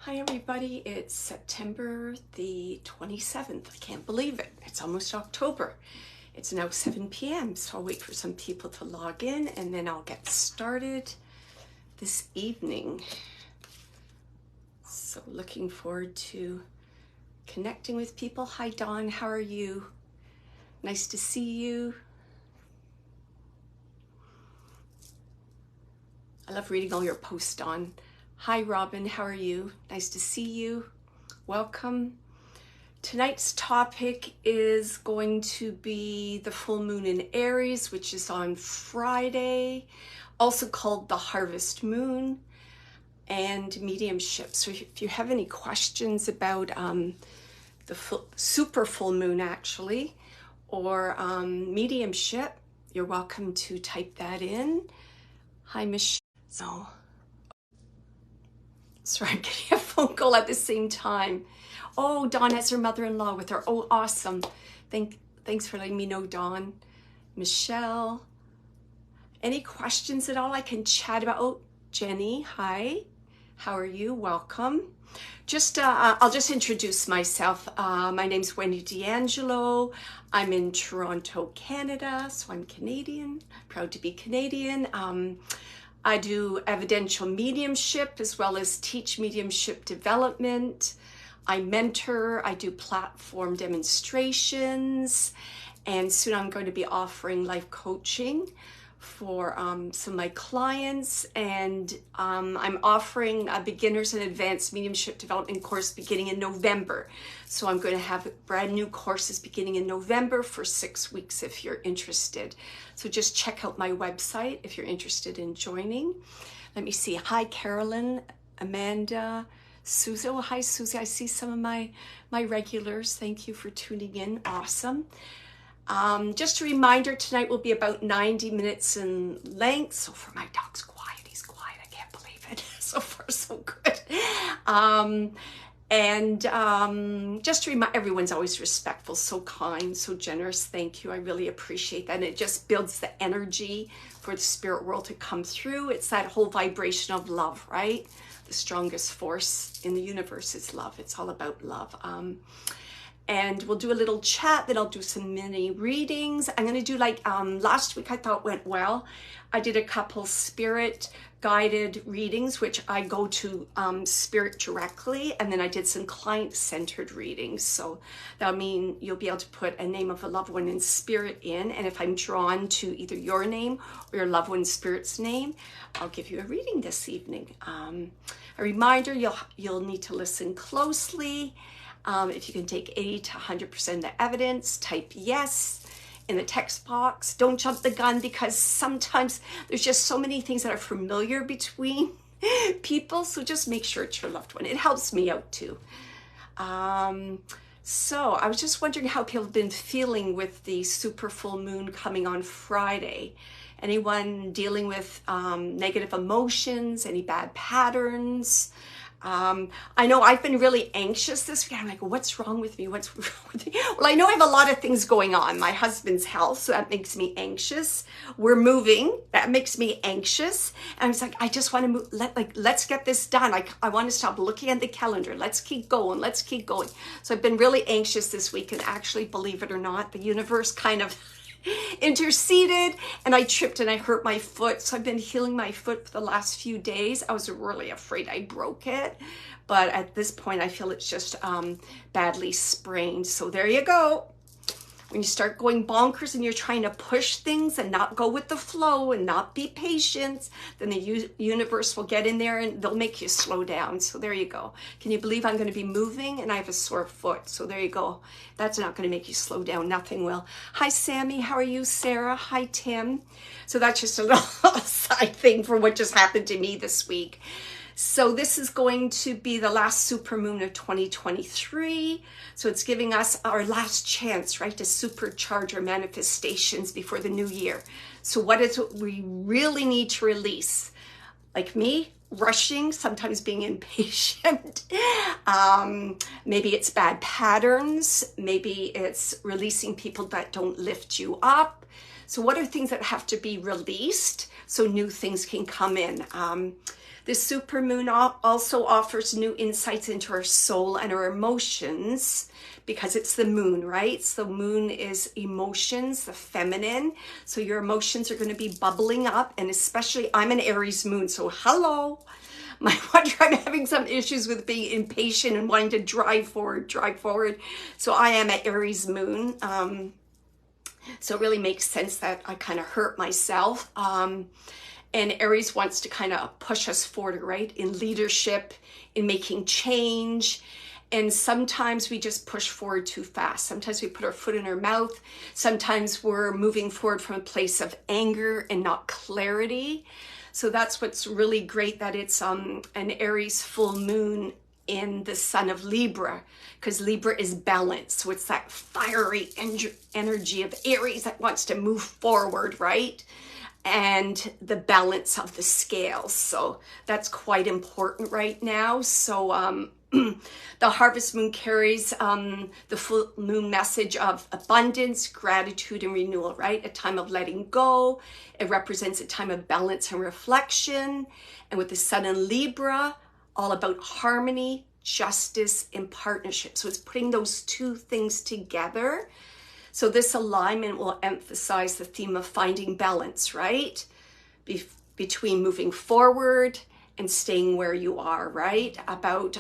Hi everybody, it's September the 27th. I can't believe it. It's almost October. It's now 7 p.m. so I'll wait for some people to log in and then I'll get started this evening. So looking forward to connecting with people. Hi Dawn, how are you? Nice to see you. I love reading all your posts, Dawn. Hi Robin, how are you? Nice to see you. Welcome. Tonight's topic is going to be the full moon in Aries, which is on Friday, also called the harvest moon, and mediumship. So if you have any questions about the super full moon actually, or mediumship, you're welcome to type that in. Hi Michelle. So sorry, I'm getting a phone call at the same time. Oh, Dawn has her mother-in-law with her. Oh, awesome. Thanks for letting me know, Dawn. Michelle, any questions at all I can chat about? Oh, Jenny, hi. How are you? Welcome. I'll just introduce myself. My name's Wendy D'Angelo. I'm in Toronto, Canada, so I'm Canadian, proud to be Canadian. I do evidential mediumship as well as teach mediumship development. I mentor, I do platform demonstrations, and soon I'm going to be offering life coaching for some of my clients, and I'm offering a beginners and advanced mediumship development course beginning in November. So I'm going to have brand new courses beginning in November for 6 weeks if you're interested. So just check out my website if you're interested in joining. Let me see. Hi, Carolyn, Amanda, Susie. Oh, hi, Susie. I see some of my regulars. Thank you for tuning in. Awesome. Just a reminder, tonight will be about 90 minutes in length. So far, my dog's quiet. He's quiet. I can't believe it. So far, so good. Just to remind, everyone's always respectful, so kind, so generous. Thank you. I really appreciate that. And it just builds the energy for the spirit world to come through. It's that whole vibration of love, right? The strongest force in the universe is love. It's all about love. And we'll do a little chat, then I'll do some mini readings. I'm going to do like last week I thought went well. I did a couple spirit guided readings, which I go to spirit directly. And then I did some client-centered readings. So that'll mean you'll be able to put a name of a loved one in spirit in. And if I'm drawn to either your name or your loved one's spirit's name, I'll give you a reading this evening. A reminder, you'll need to listen closely. If you can take 80 to 100% of the evidence, type yes in the text box. Don't jump the gun because sometimes there's just so many things that are familiar between people. So just make sure it's your loved one. It helps me out too. So I was just wondering how people have been feeling with the super full moon coming on Friday. Anyone dealing with negative emotions, any bad patterns? I know I've been really anxious this week. I'm like, what's wrong with me? What's wrong with me? Well, I know I have a lot of things going on. My husband's health, so that makes me anxious. We're moving. That makes me anxious. And I was like, I just want to move. Let's get this done. I want to stop looking at the calendar. Let's keep going. Let's keep going. So I've been really anxious this week. And actually, believe it or not, the universe kind of interceded, and I tripped and I hurt my foot. So I've been healing my foot for the last few days. I was really afraid I broke it, but at this point I feel it's just badly sprained. So there you go. When you start going bonkers and you're trying to push things and not go with the flow and not be patient, then the universe will get in there and they'll make you slow down. So there you go. Can you believe I'm going to be moving and I have a sore foot? So there you go. That's not going to make you slow down. Nothing will. Hi, Sammy. How are you, Sarah? Hi, Tim. So that's just a little side thing for what just happened to me this week. So this is going to be the last supermoon of 2023. So it's giving us our last chance, right, to supercharge our manifestations before the new year. So what is it we really need to release? Like me, rushing, sometimes being impatient. Maybe it's bad patterns. Maybe it's releasing people that don't lift you up. So what are things that have to be released so new things can come in? The supermoon also offers new insights into our soul and our emotions because it's the moon, right? So moon is emotions, the feminine. So your emotions are going to be bubbling up, and especially I'm an Aries moon, so hello. My wonder, I'm having some issues with being impatient and wanting to drive forward. So I am an Aries moon. So it really makes sense that I kind of hurt myself. And Aries wants to kind of push us forward, right? In leadership, in making change. And sometimes we just push forward too fast. Sometimes we put our foot in our mouth. Sometimes we're moving forward from a place of anger and not clarity. So that's what's really great, that it's an Aries full moon in the sun of Libra, because Libra is balance. So it's that fiery energy of Aries that wants to move forward, right? And the balance of the scales. So that's quite important right now. So the harvest moon carries the full moon message of abundance, gratitude, and renewal, right? A time of letting go. It represents a time of balance and reflection. And with the sun in Libra, all about harmony, justice, and partnership. So it's putting those two things together. So this alignment will emphasize the theme of finding balance, right? Between moving forward and staying where you are, right? About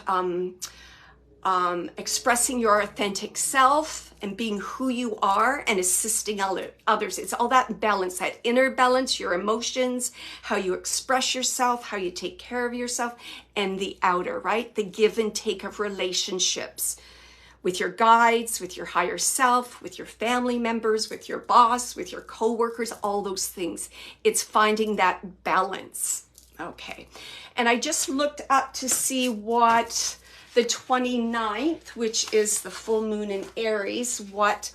expressing your authentic self and being who you are and assisting others. It's all that balance, that inner balance, your emotions, how you express yourself, how you take care of yourself, and the outer, right? The give and take of relationships with your guides, with your higher self, with your family members, with your boss, with your coworkers, all those things. It's finding that balance. Okay. And I just looked up to see what the 29th, which is the full moon in Aries, what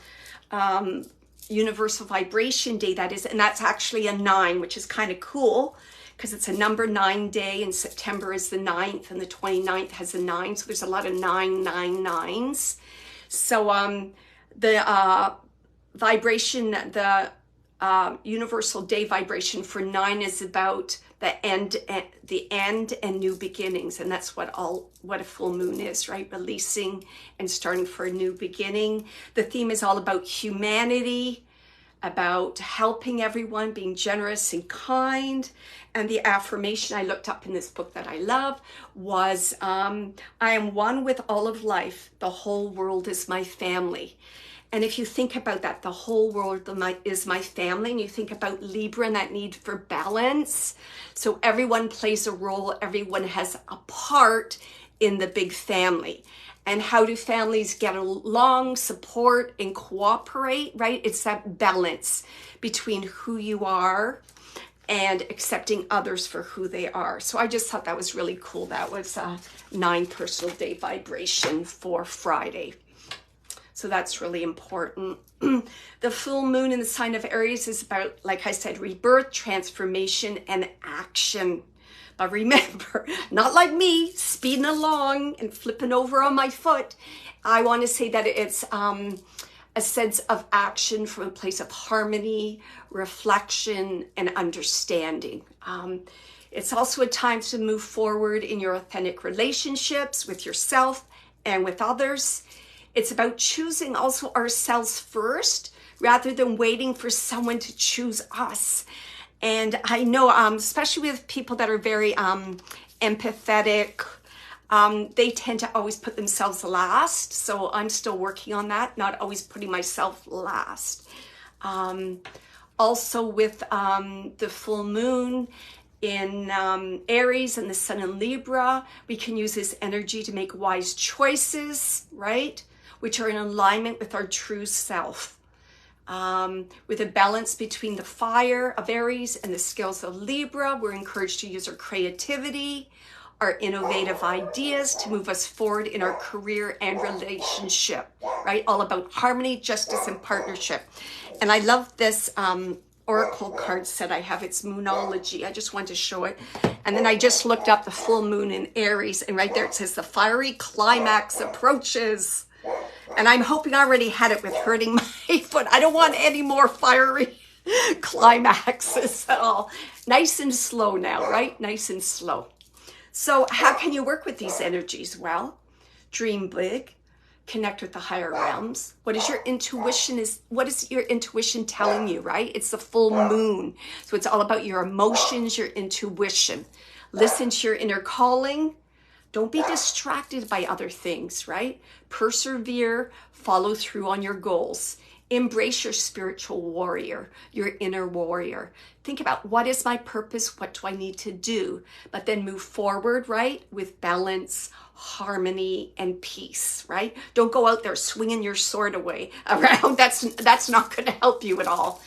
universal vibration day that is. And that's actually a 9, which is kind of cool because it's a number 9 day, and September is the 9th and the 29th has a 9. So there's a lot of 999s. So the vibration, the universal day vibration for 9 is about the end and new beginnings. And that's what a full moon is, right? Releasing and starting for a new beginning. The theme is all about humanity, about helping everyone, being generous and kind. And the affirmation I looked up in this book that I love was, I am one with all of life. The whole world is my family. And if you think about that, the whole world is my family, and you think about Libra and that need for balance. So everyone plays a role, everyone has a part in the big family. And how do families get along, support, and cooperate, right? It's that balance between who you are and accepting others for who they are. So I just thought that was really cool. That was a 9 personal day vibration for Friday. So that's really important. The full moon in the sign of Aries is about, like I said, rebirth, transformation, and action. But remember, not like me, speeding along and flipping over on my foot. I want to say that it's a sense of action from a place of harmony, reflection, and understanding. It's also a time to move forward in your authentic relationships with yourself and with others. It's about choosing also ourselves first rather than waiting for someone to choose us. And I know, especially with people that are very empathetic, they tend to always put themselves last. So I'm still working on that, not always putting myself last. Also with the full moon in Aries and the sun in Libra, we can use this energy to make wise choices, right? Which are in alignment with our true self. With a balance between the fire of Aries and the skills of Libra, we're encouraged to use our creativity, our innovative ideas to move us forward in our career and relationship, right? All about harmony, justice, and partnership. And I love this oracle card set I have. It's Moonology. I just wanted to show it. And then I just looked up the full moon in Aries, and right there it says the fiery climax approaches. And I'm hoping I already had it with hurting my foot. I don't want any more fiery climaxes at all. Nice and slow now, right? Nice and slow. So how can you work with these energies? Well, dream big, connect with the higher realms. What is your intuition telling you, right? It's the full moon. So it's all about your emotions, your intuition. Listen to your inner calling. Don't be distracted by other things, right? Persevere, follow through on your goals. Embrace your spiritual warrior, your inner warrior. Think about, what is my purpose? What do I need to do? But then move forward, right? With balance, harmony, and peace, right? Don't go out there swinging your sword away around. That's not going to help you at all.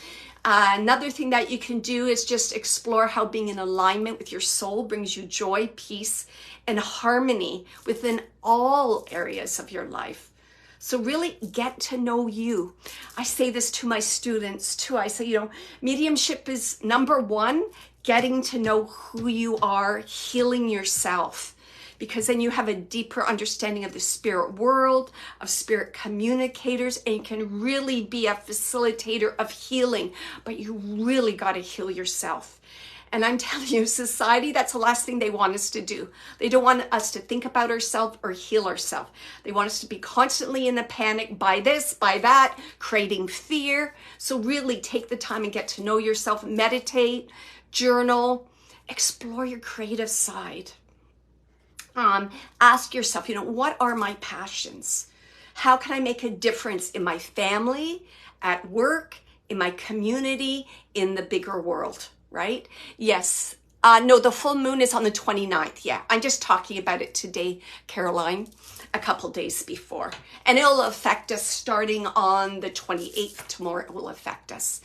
Another thing that you can do is just explore how being in alignment with your soul brings you joy, peace, and harmony within all areas of your life. So really get to know you. I say this to my students too. I say, mediumship is number one, getting to know who you are, healing yourself. Because then you have a deeper understanding of the spirit world, of spirit communicators, and you can really be a facilitator of healing. But you really got to heal yourself. And I'm telling you, society, that's the last thing they want us to do. They don't want us to think about ourselves or heal ourselves. They want us to be constantly in a panic, by this, by that, creating fear. So really take the time and get to know yourself, meditate, journal, explore your creative side. Ask yourself, what are my passions? How can I make a difference in my family, at work, in my community, in the bigger world? Right? Yes. No, the full moon is on the 29th. Yeah, I'm just talking about it today, Caroline, a couple days before. And it'll affect us starting on the 28th. Tomorrow it will affect us.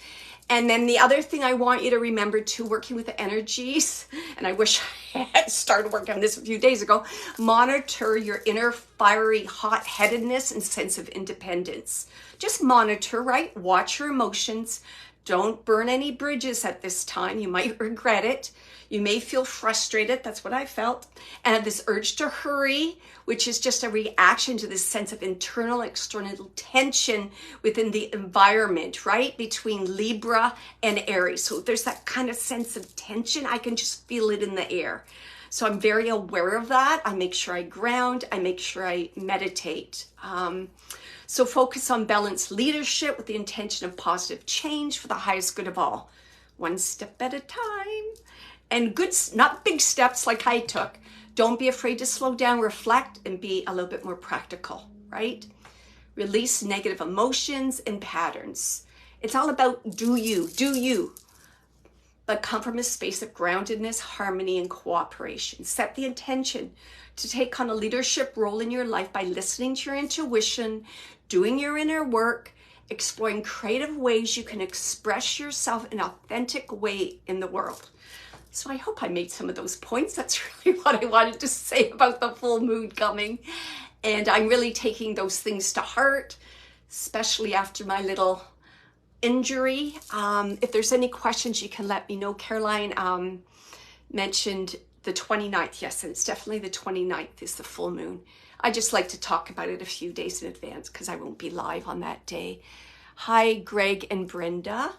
And then the other thing I want you to remember too, working with the energies, and I wish I had started working on this a few days ago, monitor your inner fiery hot-headedness and sense of independence. Just monitor, right? Watch your emotions. Don't burn any bridges at this time. You might regret it. You may feel frustrated. That's what I felt. And have this urge to hurry, which is just a reaction to this sense of internal, external tension within the environment, right? Between Libra and Aries. So there's that kind of sense of tension. I can just feel it in the air. So I'm very aware of that. I make sure I ground. I make sure I meditate. So focus on balanced leadership with the intention of positive change for the highest good of all. One step at a time. And good, not big steps like I took. Don't be afraid to slow down, reflect, and be a little bit more practical, right? Release negative emotions and patterns. It's all about do you. But come from a space of groundedness, harmony, and cooperation. Set the intention to take on a leadership role in your life by listening to your intuition, doing your inner work, exploring creative ways you can express yourself in an authentic way in the world. So I hope I made some of those points. That's really what I wanted to say about the full moon coming. And I'm really taking those things to heart, especially after my little injury. If there's any questions, you can let me know. Caroline mentioned the 29th. Yes, and it's definitely the 29th is the full moon. I just like to talk about it a few days in advance because I won't be live on that day. Hi, Greg and Brenda.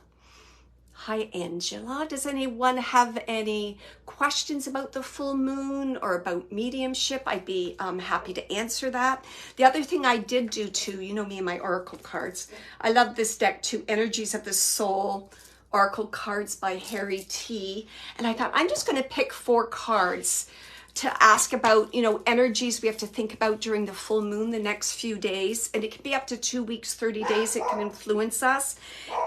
Hi, Angela. Does anyone have any questions about the full moon or about mediumship? I'd be happy to answer that. The other thing I did do too, me and my oracle cards. I love this deck too, Energies of the Soul, Oracle Cards by Harry T. And I thought I'm just going to pick 4 cards to ask about, energies we have to think about during the full moon the next few days. And it can be up to 2 weeks, 30 days. It can influence us.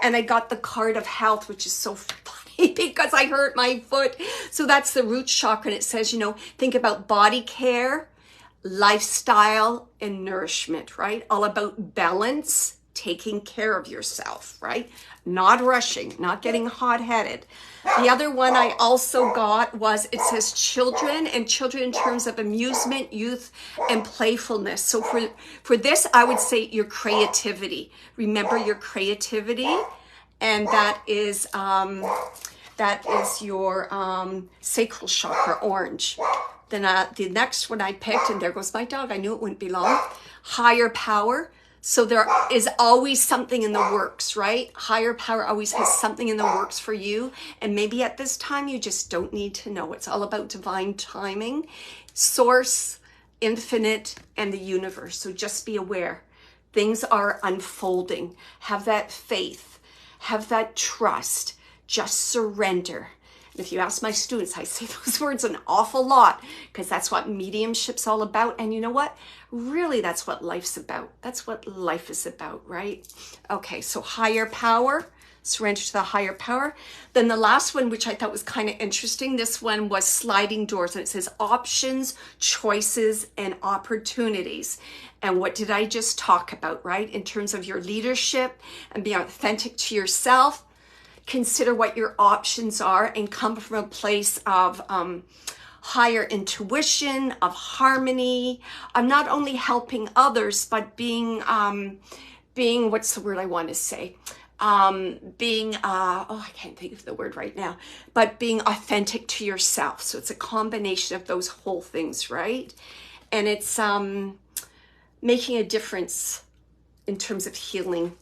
And I got the card of health, which is so funny because I hurt my foot. So that's the root chakra. And it says, think about body care, lifestyle, and nourishment, right? All about balance, taking care of yourself, right? Not rushing, not getting hot-headed. The other one I also got was, it says children, and children in terms of amusement, youth, and playfulness. So for this, I would say your creativity. Remember your creativity, and that is your sacral chakra, orange. Then the next one I picked, and there goes my dog, I knew it wouldn't be long, higher power. So there is always something in the works, right? Higher power always has something in the works for you. And maybe at this time, you just don't need to know. It's all about divine timing, source, infinite, and the universe. So just be aware. Things are unfolding. Have that faith. Have that trust. Just surrender. If you ask my students, I say those words an awful lot because that's what mediumship's all about. And you know what? Really, that's what life's about. That's what life is about, right? Okay, so higher power, surrender to the higher power. Then the last one, which I thought was kind of interesting, this one was sliding doors. And it says options, choices, and opportunities. And what did I just talk about, right? In terms of your leadership and being authentic to yourself. Consider what your options are and come from a place of higher intuition, of harmony, of not only helping others, but being, what's the word I want to say? I can't think of the word right now, but being authentic to yourself. So it's a combination of those whole things, right? And it's making a difference in terms of healing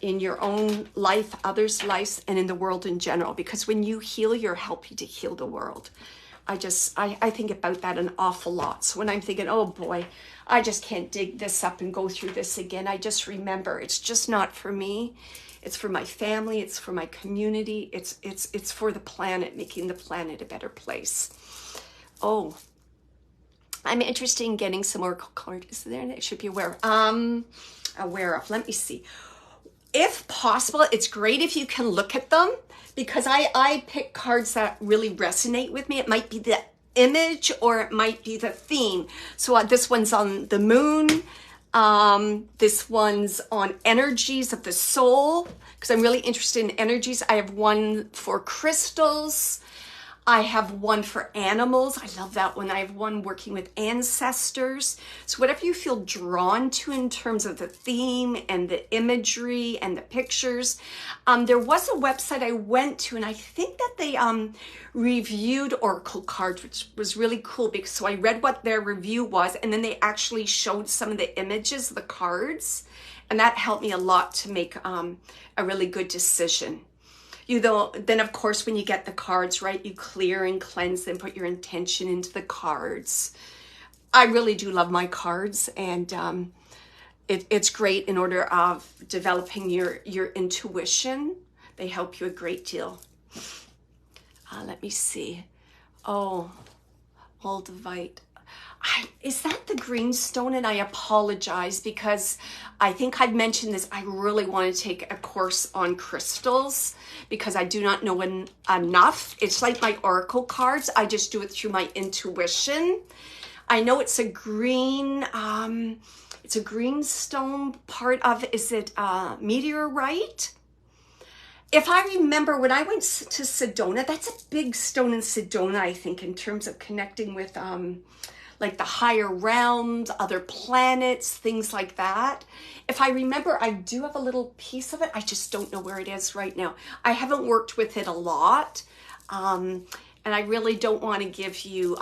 in your own life, others' lives, and in the world in general. Because when you heal, you're helping to heal the world. I think about that an awful lot. So when I'm thinking, oh boy, I just can't dig this up and go through this again, I just remember it's just not for me. It's for my family. It's for my community. It's for the planet, making the planet a better place. Oh, I'm interested in getting some oracle cards there that I should be aware of. Let me see. If possible, it's great if you can look at them because I pick cards that really resonate with me. It might be the image or it might be the theme. So this one's on the moon. This one's on energies of the soul because I'm really interested in energies. I have one for crystals. I have one for animals. I love that one. I have one working with ancestors. So whatever you feel drawn to in terms of the theme and the imagery and the pictures. There was a website I went to and I think that they reviewed oracle cards, which was really cool because so I read what their review was and then they actually showed some of the images of the cards. And that helped me a lot to make a really good decision. Then of course, when you get the cards, right, you clear and cleanse them, put your intention into the cards. I really do love my cards and it's great in order of developing your intuition. They help you a great deal. Let me see. Oh, Moldavite. Is that the green stone? And I apologize because I think I'd mentioned this. I really want to take a course on crystals because I do not know enough. It's like my oracle cards. I just do it through my intuition. I know it's a green stone part of, is it meteorite? If I remember when I went to Sedona, that's a big stone in Sedona, I think, in terms of connecting with like the higher realms, other planets, things like that. If I remember, I do have a little piece of it. I just don't know where it is right now. I haven't worked with it a lot. And I really don't want to give you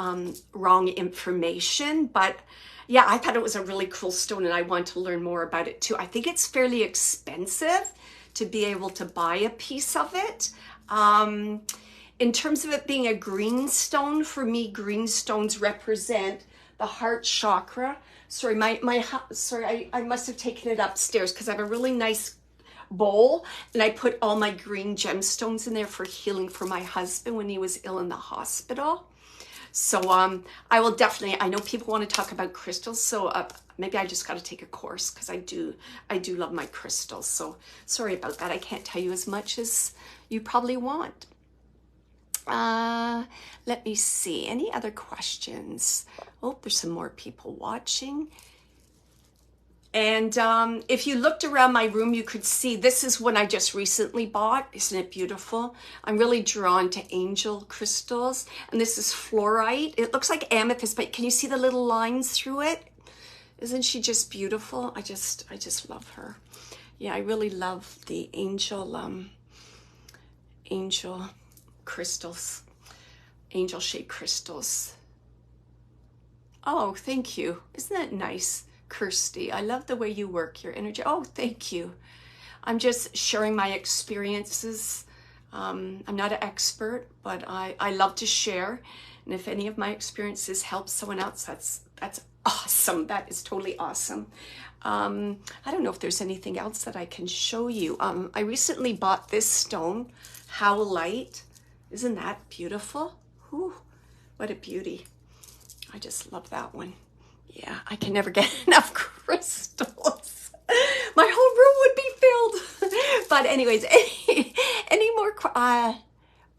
wrong information. But yeah, I thought it was a really cool stone and I want to learn more about it too. I think it's fairly expensive to be able to buy a piece of it. In terms of it being a green stone, for me, green stones represent the heart chakra. Sorry, I must have taken it upstairs because I have a really nice bowl and I put all my green gemstones in there for healing for my husband when he was ill in the hospital. So I will definitely, I know people want to talk about crystals, so maybe I just got to take a course because I do love my crystals. So sorry about that. I can't tell you as much as you probably want. Let me see. Any other questions? Oh, there's some more people watching. And if you looked around my room, you could see this is one I just recently bought. Isn't it beautiful? I'm really drawn to angel crystals. And this is fluorite. It looks like amethyst, but can you see the little lines through it? Isn't she just beautiful? I just love her. Yeah, I really love the angel crystals, angel-shaped crystals. Oh, thank you. Isn't that nice? Kirsty. I love the way you work, your energy. Oh, thank you. I'm just sharing my experiences. I'm not an expert, but I love to share. And if any of my experiences help someone else, that's awesome. That is totally awesome. I don't know if there's anything else that I can show you. I recently bought this stone, howlite. Isn't that beautiful? Whew, what a beauty. I just love that one. Yeah, I can never get enough crystals. My whole room would be filled. But anyways, any more?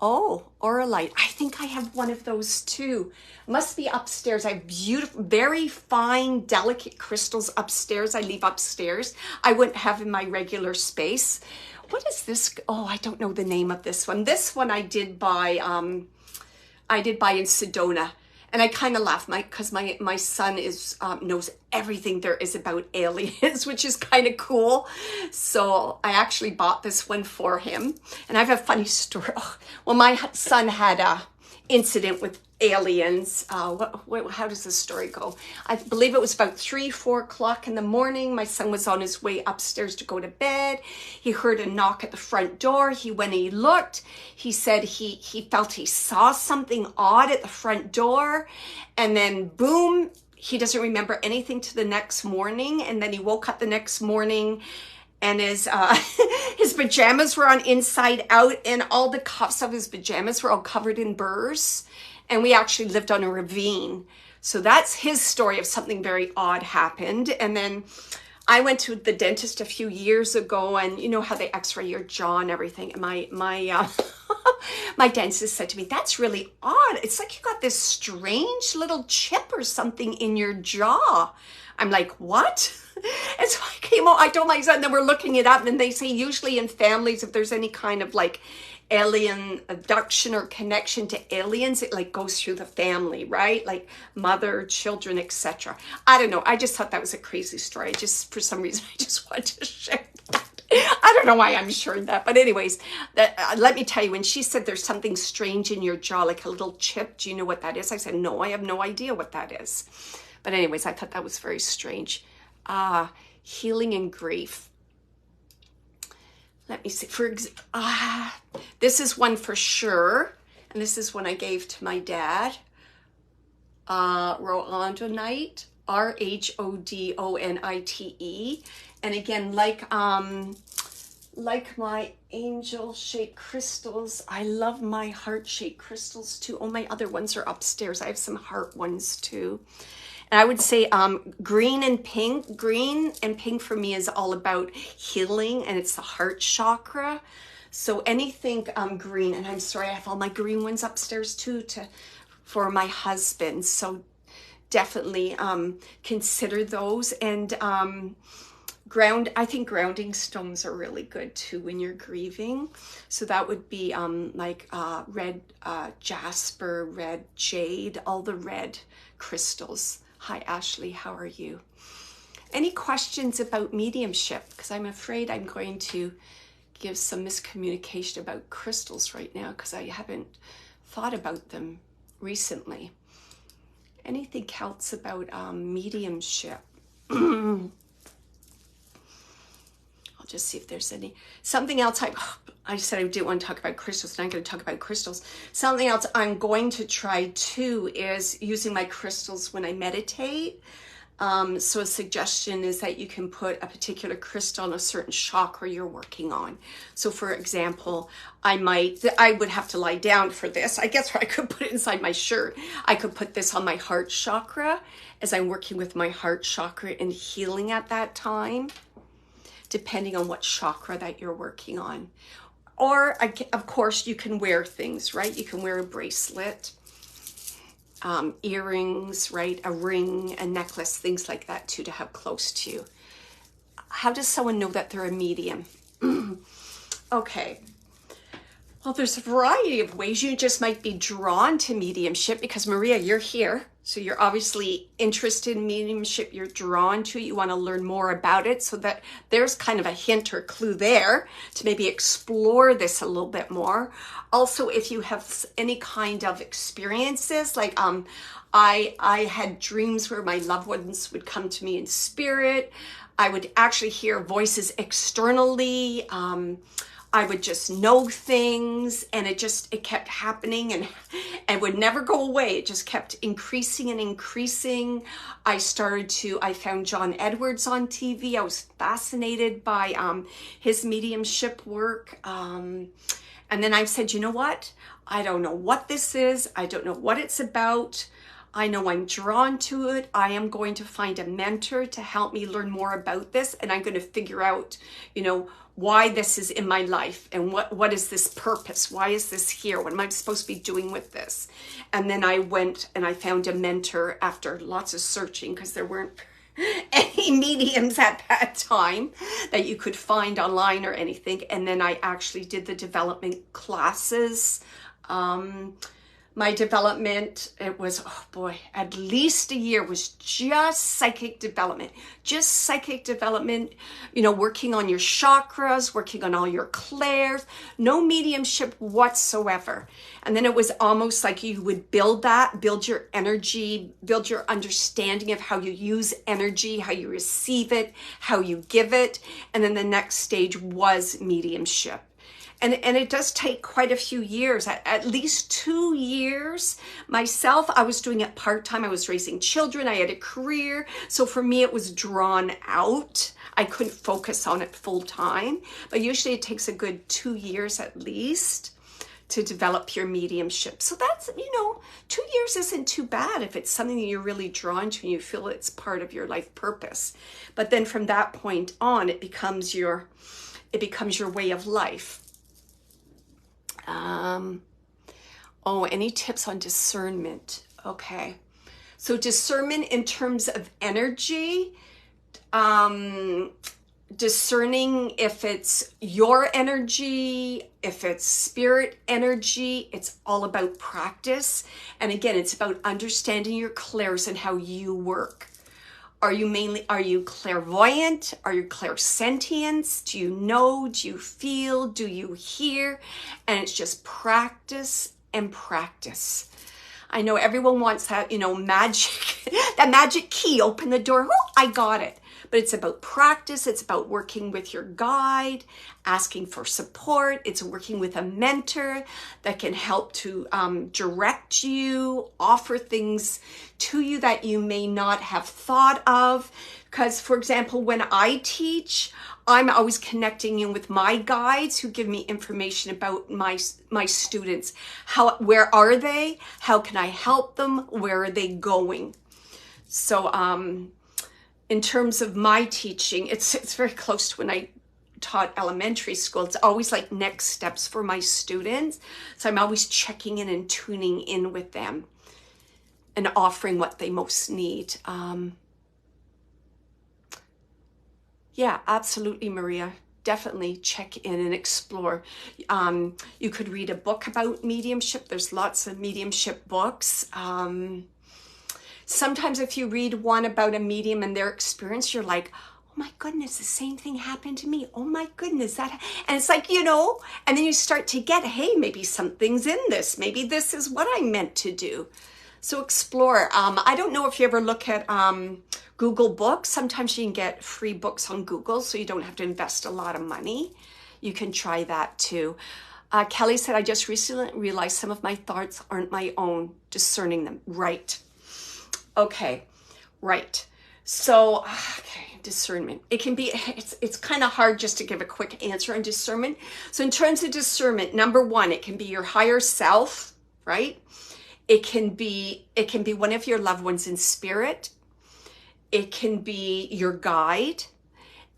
Oh, Auralite. I think I have one of those too. Must be upstairs. I have beautiful, very fine, delicate crystals upstairs. I leave upstairs. I wouldn't have in my regular space. What is this? Oh, I don't know the name of this one. This one I did buy in Sedona. And I kind of laugh because my son knows everything there is about aliens, which is kind of cool. So I actually bought this one for him. And I have a funny story. Oh, well, my son had a incident with aliens. How does this story go? I believe it was about 3-4 o'clock in the morning. My son was on his way upstairs to go to bed. He heard a knock at the front door. He went and he looked. He said he felt he saw something odd at the front door. And then boom, he doesn't remember anything to the next morning. And then he woke up the next morning and his pajamas were on inside out, and all the cuffs of his pajamas were all covered in burrs. And we actually lived on a ravine. So that's his story of something very odd happened. And then I went to the dentist a few years ago, and you know how they x-ray your jaw and everything. And my my dentist said to me, "That's really odd. It's like you got this strange little chip or something in your jaw." I'm like, "What?" And so I came out, I told my son, and then we're looking it up, and they say usually in families, if there's any kind of like alien abduction or connection to aliens, it like goes through the family, right? Like mother, children, etc. I don't know. I just thought that was a crazy story. For some reason, I just wanted to share that. I don't know why I'm sharing that, but anyways, let me tell you, when she said there's something strange in your jaw, like a little chip, do you know what that is? I said, no, I have no idea what that is. But anyways, I thought that was very strange. Healing and grief. Let me see. This is one for sure. And this is one I gave to my dad. Rhodonite. Rhodonite. And again, like my angel-shaped crystals, I love my heart-shaped crystals too. Oh, my other ones are upstairs. I have some heart ones too. And I would say green and pink. Green and pink for me is all about healing, and it's the heart chakra. So anything green, and I'm sorry, I have all my green ones upstairs too for my husband. So definitely consider those. And I think grounding stones are really good too when you're grieving. So that would be like red jasper, red jade, all the red crystals. Hi, Ashley, how are you? Any questions about mediumship? Because I'm afraid I'm going to give some miscommunication about crystals right now because I haven't thought about them recently. Anything else about mediumship? I'll just see if there's something else. I said I didn't want to talk about crystals, and I'm going to talk about crystals. Something else I'm going to try too is using my crystals when I meditate. So a suggestion is that you can put a particular crystal on a certain chakra you're working on. So for example, I would have to lie down for this. I guess I could put it inside my shirt. I could put this on my heart chakra as I'm working with my heart chakra and healing at that time, depending on what chakra that you're working on. Or, of course, you can wear things, right? You can wear a bracelet, earrings, right? A ring, a necklace, things like that too, to have close to you. How does someone know that they're a medium? Okay. Well, there's a variety of ways. You just might be drawn to mediumship because, Maria, you're here. So you're obviously interested in mediumship. You're drawn to it. You want to learn more about it. So that there's kind of a hint or clue there to maybe explore this a little bit more. Also, if you have any kind of experiences, like I had dreams where my loved ones would come to me in spirit. I would actually hear voices externally. I would just know things, and it kept happening and would never go away. It just kept increasing and increasing. I found John Edwards on TV. I was fascinated by his mediumship work. And then I said, you know what? I don't know what this is. I don't know what it's about. I know I'm drawn to it. I am going to find a mentor to help me learn more about this. And I'm going to figure out, why this is in my life and what is this purpose? Why is this here? What am I supposed to be doing with this? And then I went and I found a mentor after lots of searching because there weren't any mediums at that time that you could find online or anything. And then I actually did the development classes. My development, it was, oh boy, at least a year was just psychic development, working on your chakras, working on all your clairs, no mediumship whatsoever. And then it was almost like you would build your energy, build your understanding of how you use energy, how you receive it, how you give it. And then the next stage was mediumship. And it does take quite a few years, at least 2 years. Myself, I was doing it part-time. I was raising children. I had a career. So for me, it was drawn out. I couldn't focus on it full-time. But usually it takes a good 2 years at least to develop your mediumship. So that's, 2 years isn't too bad if it's something that you're really drawn to and you feel it's part of your life purpose. But then from that point on, it becomes your way of life. Any tips on discernment? Okay. So discernment in terms of energy, discerning if it's your energy, if it's spirit energy, it's all about practice. And again, it's about understanding your clairs and how you work. Are you clairvoyant? Are you clairsentient? Do you know? Do you feel? Do you hear? And it's just practice and practice. I know everyone wants that, magic, that magic key, open the door. Oh, I got it. But it's about practice. It's about working with your guide, asking for support. It's working with a mentor that can help to direct you, offer things to you that you may not have thought of. Because, for example, when I teach, I'm always connecting in with my guides who give me information about my students. Where are they? How can I help them? Where are they going? So, in terms of my teaching, it's very close to when I taught elementary school. It's always like next steps for my students. So I'm always checking in and tuning in with them and offering what they most need. Yeah, absolutely, Maria. Definitely check in and explore. You could read a book about mediumship. There's lots of mediumship books. Sometimes if you read one about a medium and their experience, you're like, oh my goodness, the same thing happened to me. Oh my goodness, and it's like, and then you start to get, hey, maybe something's in this. Maybe this is what I meant to do. So explore. I don't know if you ever look at Google Books. Sometimes you can get free books on Google, so you don't have to invest a lot of money. You can try that too. Kelly said, I just recently realized some of my thoughts aren't my own, discerning them. Right. Okay. Right. So, discernment. It can be, it's kind of hard just to give a quick answer on discernment. So in terms of discernment, number one, it can be your higher self, right? It can be one of your loved ones in spirit. It can be your guide.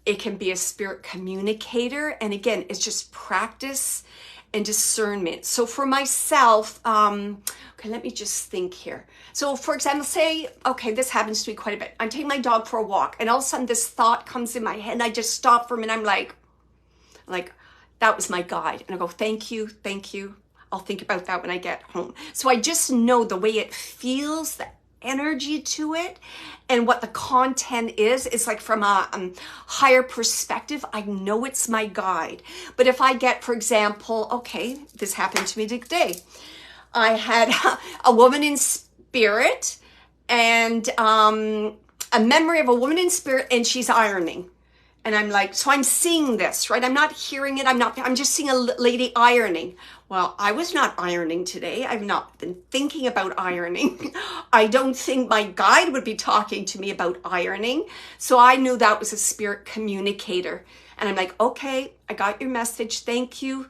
It can be a spirit communicator. And again, it's just practice and discernment. So for myself, okay, let me just think here. So for example, say, okay, this happens to me quite a bit. I'm taking my dog for a walk and all of a sudden this thought comes in my head and I just stop for a minute. I'm like, That was my guide. And I go, thank you, thank you. I'll think about that when I get home. So I just know the way it feels, the energy to it, and what the content is. It's like from a higher perspective. I know it's my guide. But if I get, for example, okay, this happened to me today. I had a woman in spirit and a memory of a woman in spirit, and she's ironing. And I'm like, so I'm seeing this, right? I'm not hearing it. I'm just seeing a lady ironing. Well, I was not ironing today. I've not been thinking about ironing. I don't think my guide would be talking to me about ironing. So I knew that was a spirit communicator. And I'm like, okay, I got your message. Thank you.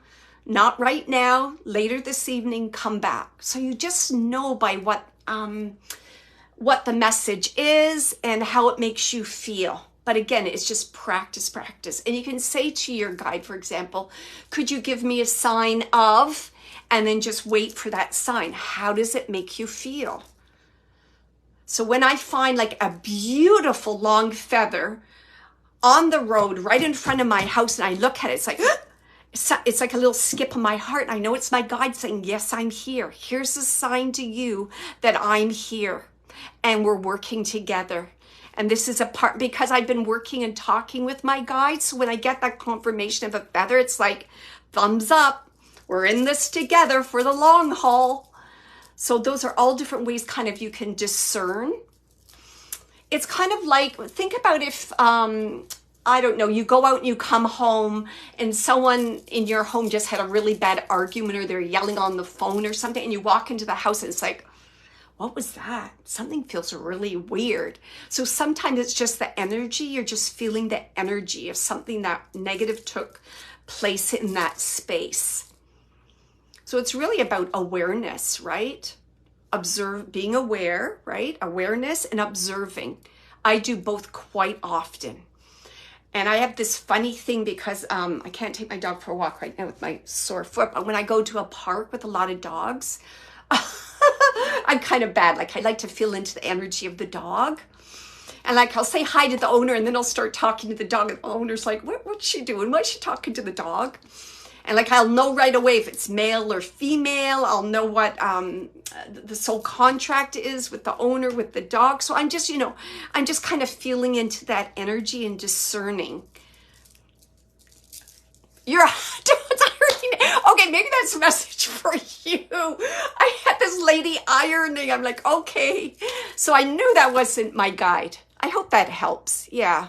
Not right now. Later this evening, come back. So you just know by what the message is and how it makes you feel. But again, it's just practice. And you can say to your guide, for example, could you give me a sign of, and then just wait for that sign. How does it make you feel? So when I find like a beautiful long feather on the road right in front of my house and I look at it, it's like a little skip in my heart. I know it's my guide saying, yes, I'm here. Here's a sign to you that I'm here and we're working together. And this is a part, because I've been working and talking with my guides. So when I get that confirmation of a feather, it's like, thumbs up. We're in this together for the long haul. So those are all different ways kind of you can discern. It's kind of like, think about if, I don't know, you go out and you come home and someone in your home just had a really bad argument or they're yelling on the phone or something, and you walk into the house and it's like, what was that? Something feels really weird. So sometimes it's just the energy. You're just feeling the energy of something that negative took place in that space. So it's really about awareness, right? Being aware, right? Awareness and observing. I do both quite often. And I have this funny thing because I can't take my dog for a walk right now with my sore foot. But when I go to a park with a lot of dogs, I'm kind of bad. Like I like to feel into the energy of the dog. And like I'll say hi to the owner and then I'll start talking to the dog. And the owner's like, what's she doing? Why is she talking to the dog? And like I'll know right away if it's male or female. I'll know what the soul contract is with the owner, with the dog. So I'm just, I'm just kind of feeling into that energy and discerning. You're okay, maybe that's a message for you. I had this lady ironing. I'm like, okay. So I knew that wasn't my guide. I hope that helps. Yeah.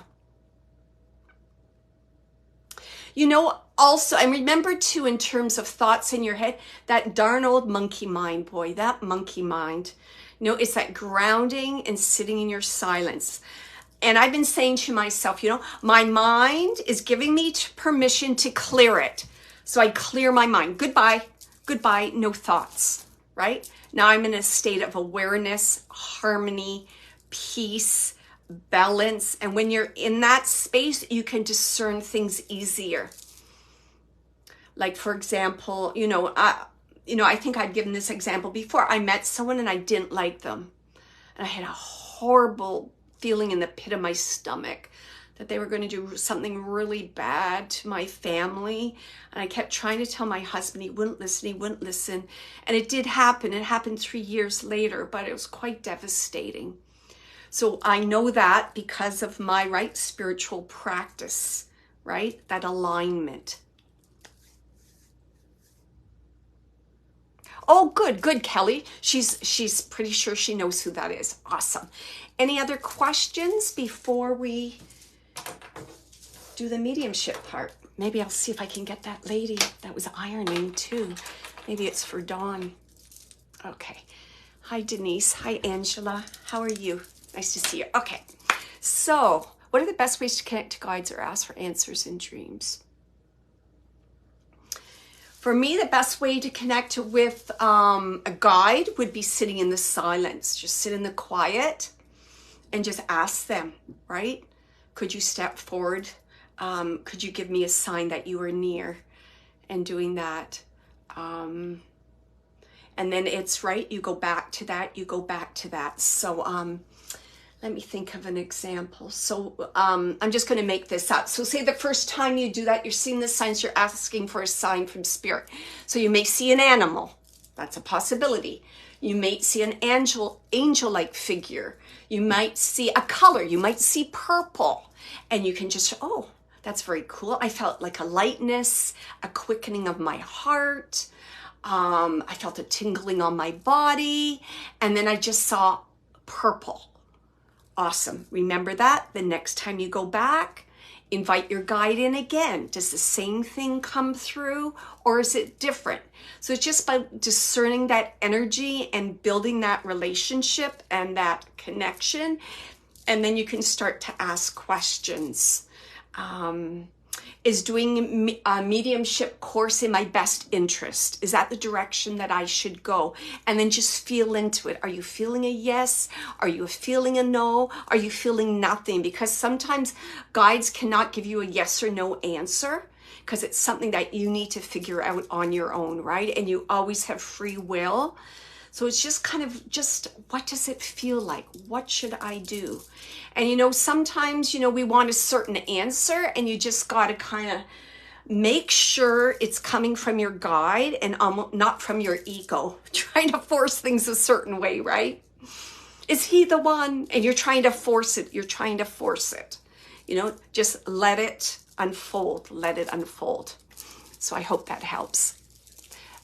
Also, and remember too, in terms of thoughts in your head, that darn old monkey mind, boy, that monkey mind. It's that grounding and sitting in your silence. And I've been saying to myself, my mind is giving me permission to clear it. So I clear my mind. Goodbye, no thoughts, right? Now I'm in a state of awareness, harmony, peace, balance. And when you're in that space, you can discern things easier. Like, for example, I think I've given this example before. I met someone and I didn't like them. And I had a horrible feeling in the pit of my stomach that they were going to do something really bad to my family. And I kept trying to tell my husband, he wouldn't listen. And it did happen. It happened 3 years later, but it was quite devastating. So I know that because of my spiritual practice, right? That alignment. Oh, good, Kelly. She's pretty sure she knows who that is. Awesome. Any other questions before we do the mediumship part? Maybe I'll see if I can get that lady that was ironing too. Maybe it's for Dawn. Okay. Hi, Denise. Hi, Angela. How are you? Nice to see you. Okay. So, what are the best ways to connect to guides or ask for answers in dreams? For me, the best way to connect with a guide would be sitting in the silence. Just sit in the quiet and just ask them, right? Could you step forward? Could you give me a sign that you were near? And doing that. And then it's right, you go back to that, So let me think of an example. So I'm just going to make this up. So say the first time you do that, you're seeing the signs, you're asking for a sign from spirit. So you may see an animal. That's a possibility. You may see an angel-like figure. You might see a color. You might see purple. And you can just, oh, that's very cool. I felt like a lightness, a quickening of my heart. I felt a tingling on my body. And then I just saw purple. Awesome. Remember that the next time you go back, invite your guide in again. Does the same thing come through or is it different? So it's just by discerning that energy and building that relationship and that connection. And then you can start to ask questions. Is doing a mediumship course in my best interest? Is that the direction that I should go? And then just feel into it. Are you feeling a yes? Are you feeling a no? Are you feeling nothing? Because sometimes guides cannot give you a yes or no answer because it's something that you need to figure out on your own, right? And you always have free will. So it's just kind of just, what does it feel like? What should I do? And, you know, sometimes, you know, we want a certain answer and you just got to kind of make sure it's coming from your guide and not from your ego, trying to force things a certain way, right? Is he the one? And you're trying to force it. You're trying to force it. You know, just let it unfold. Let it unfold. So I hope that helps.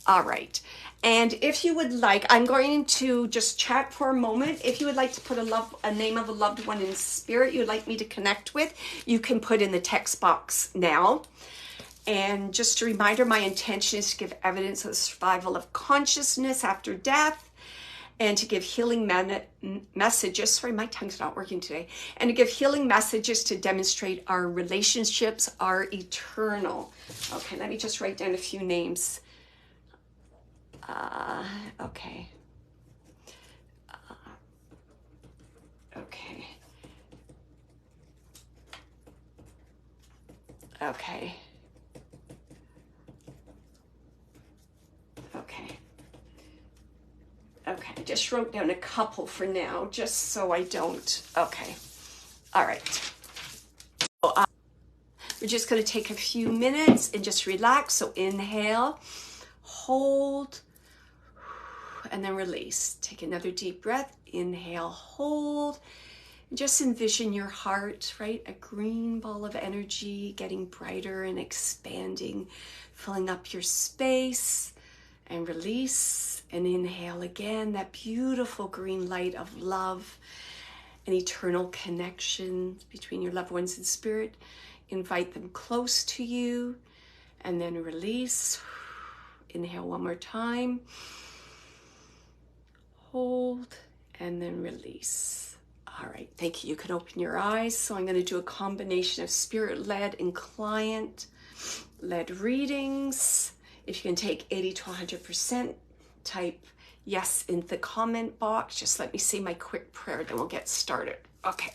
All right. And if you would like, I'm going to just chat for a moment. If you would like to put a name of a loved one in spirit you'd like me to connect with, you can put in the text box now. And just a reminder, my intention is to give evidence of the survival of consciousness after death and to give healing messages. Sorry, my tongue's not working today. And to give healing messages to demonstrate our relationships are eternal. Okay, let me just write down a few names. Okay. Okay. Okay. Okay. Okay, I just wrote down a couple for now, just so I don't. Okay. All right. So, we're just going to take a few minutes and just relax. So inhale, hold, and then release. Take another deep breath. Inhale, hold. And just envision your heart, right? A green ball of energy getting brighter and expanding, filling up your space. And release. And inhale again, that beautiful green light of love and eternal connection between your loved ones in spirit. Invite them close to you. And then release. Inhale one more time. Hold, and then release. All right, thank you. You can open your eyes. So I'm going to do a combination of spirit-led and client-led readings. If you can take 80 to 100%, type yes in the comment box. Just let me say my quick prayer, then we'll get started. Okay.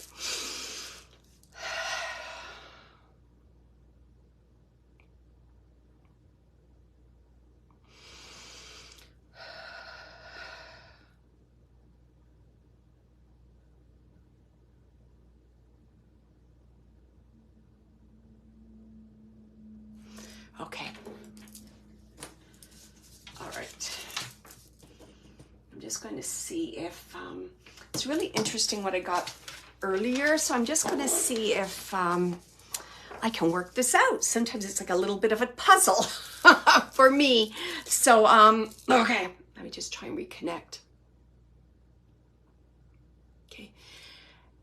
Okay. All right. I'm just going to see if, it's really interesting what I got earlier. So I'm just going to see if I can work this out. Sometimes it's like a little bit of a puzzle for me. So, okay. Let me just try and reconnect. Okay.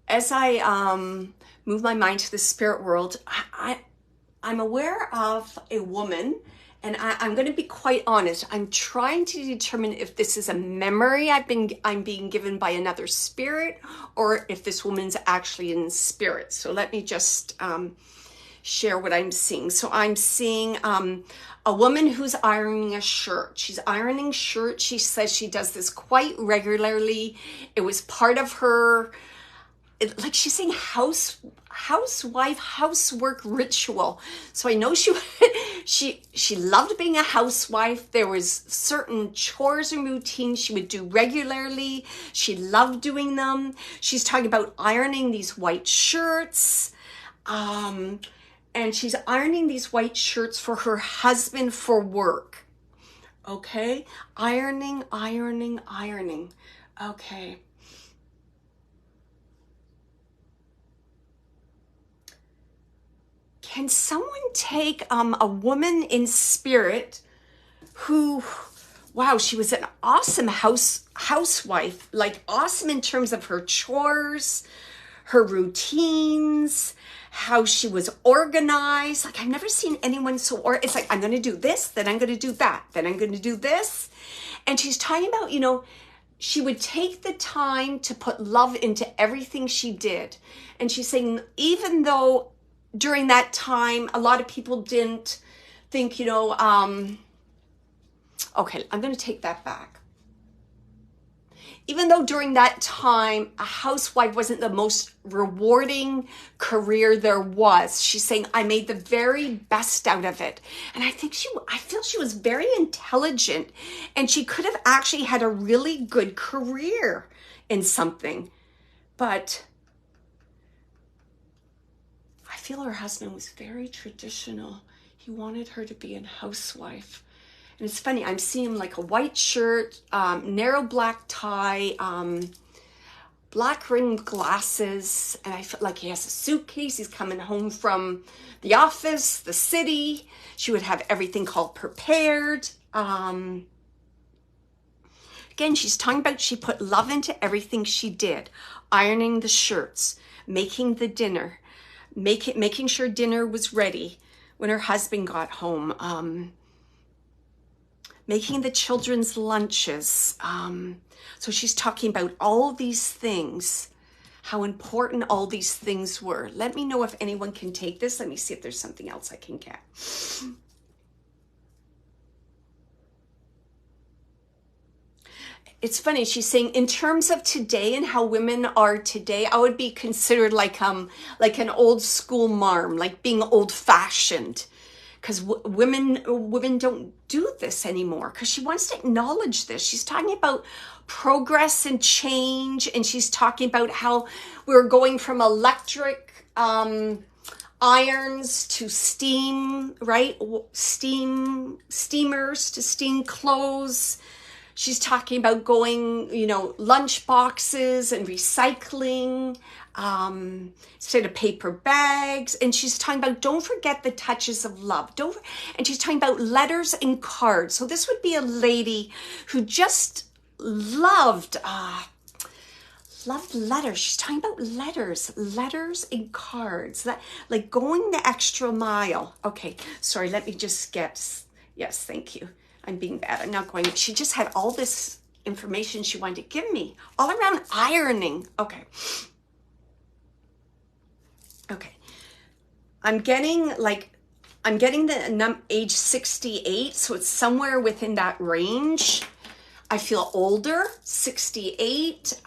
As I move my mind to the spirit world, I'm aware of a woman, and I'm going to be quite honest. I'm trying to determine if this is a memory I'm being given by another spirit, or if this woman's actually in spirit. So let me just share what I'm seeing. So I'm seeing a woman who's ironing a shirt. She's ironing shirts. She says she does this quite regularly. It was part of her, like she's saying housewife, housework ritual. So I know She loved being a housewife. There was certain chores and routines she would do regularly. She loved doing them. She's talking about ironing these white shirts. And she's ironing these white shirts for her husband for work. Okay? Ironing. Okay. Can someone take a woman in spirit who, wow, she was an awesome housewife, like awesome in terms of her chores, her routines, how she was organized. Like I've never seen anyone so, it's like, I'm going to do this, then I'm going to do that, then I'm going to do this. And she's talking about, you know, she would take the time to put love into everything she did. And she's saying, even though during that time, a lot of people didn't think, you know, okay, I'm going to take that back. Even though during that time, a housewife wasn't the most rewarding career there was, she's saying, I made the very best out of it. And I feel she was very intelligent, and she could have actually had a really good career in something. But I feel her husband was very traditional. He wanted her to be a housewife. And it's funny, I'm seeing him like a white shirt, narrow black tie, black rimmed glasses, and I feel like he has a suitcase. He's coming home from the office, the city. She would have everything called prepared. Again, she's talking about she put love into everything she did. Ironing the shirts, making the dinner, making sure dinner was ready when her husband got home, making the children's lunches. So she's talking about all these things, how important all these things were. Let me know if anyone can take this. Let me see if there's something else I can get. It's funny, she's saying in terms of today and how women are today, I would be considered like an old school marm, like being old fashioned. Because women don't do this anymore, because she wants to acknowledge this. She's talking about progress and change, and she's talking about how we're going from electric irons to steam, right? Steamers to steam clothes. She's talking about going, you know, lunch boxes and recycling instead of paper bags. And she's talking about, don't forget the touches of love. And she's talking about letters and cards. So this would be a lady who just loved letters. She's talking about letters and cards, that like going the extra mile. Okay, sorry, let me just get, yes, thank you. I'm being bad. I'm not going. She just had all this information she wanted to give me all around ironing. Okay. I'm getting the age 68. So it's somewhere within that range. I feel older, 68.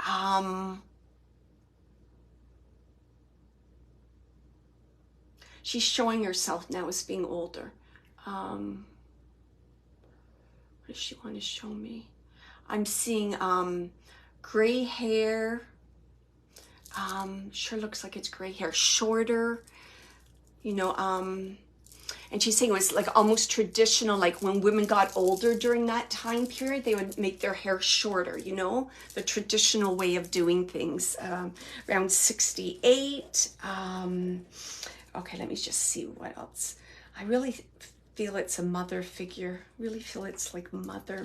She's showing herself now as being older. What does she want to show me? I'm seeing gray hair. Sure looks like it's gray hair. Shorter, you know, and she's saying it was like almost traditional, like when women got older during that time period, they would make their hair shorter, you know, the traditional way of doing things. Around 68. Okay, let me just see what else. I really feel it's a mother figure. Really feel it's like mother.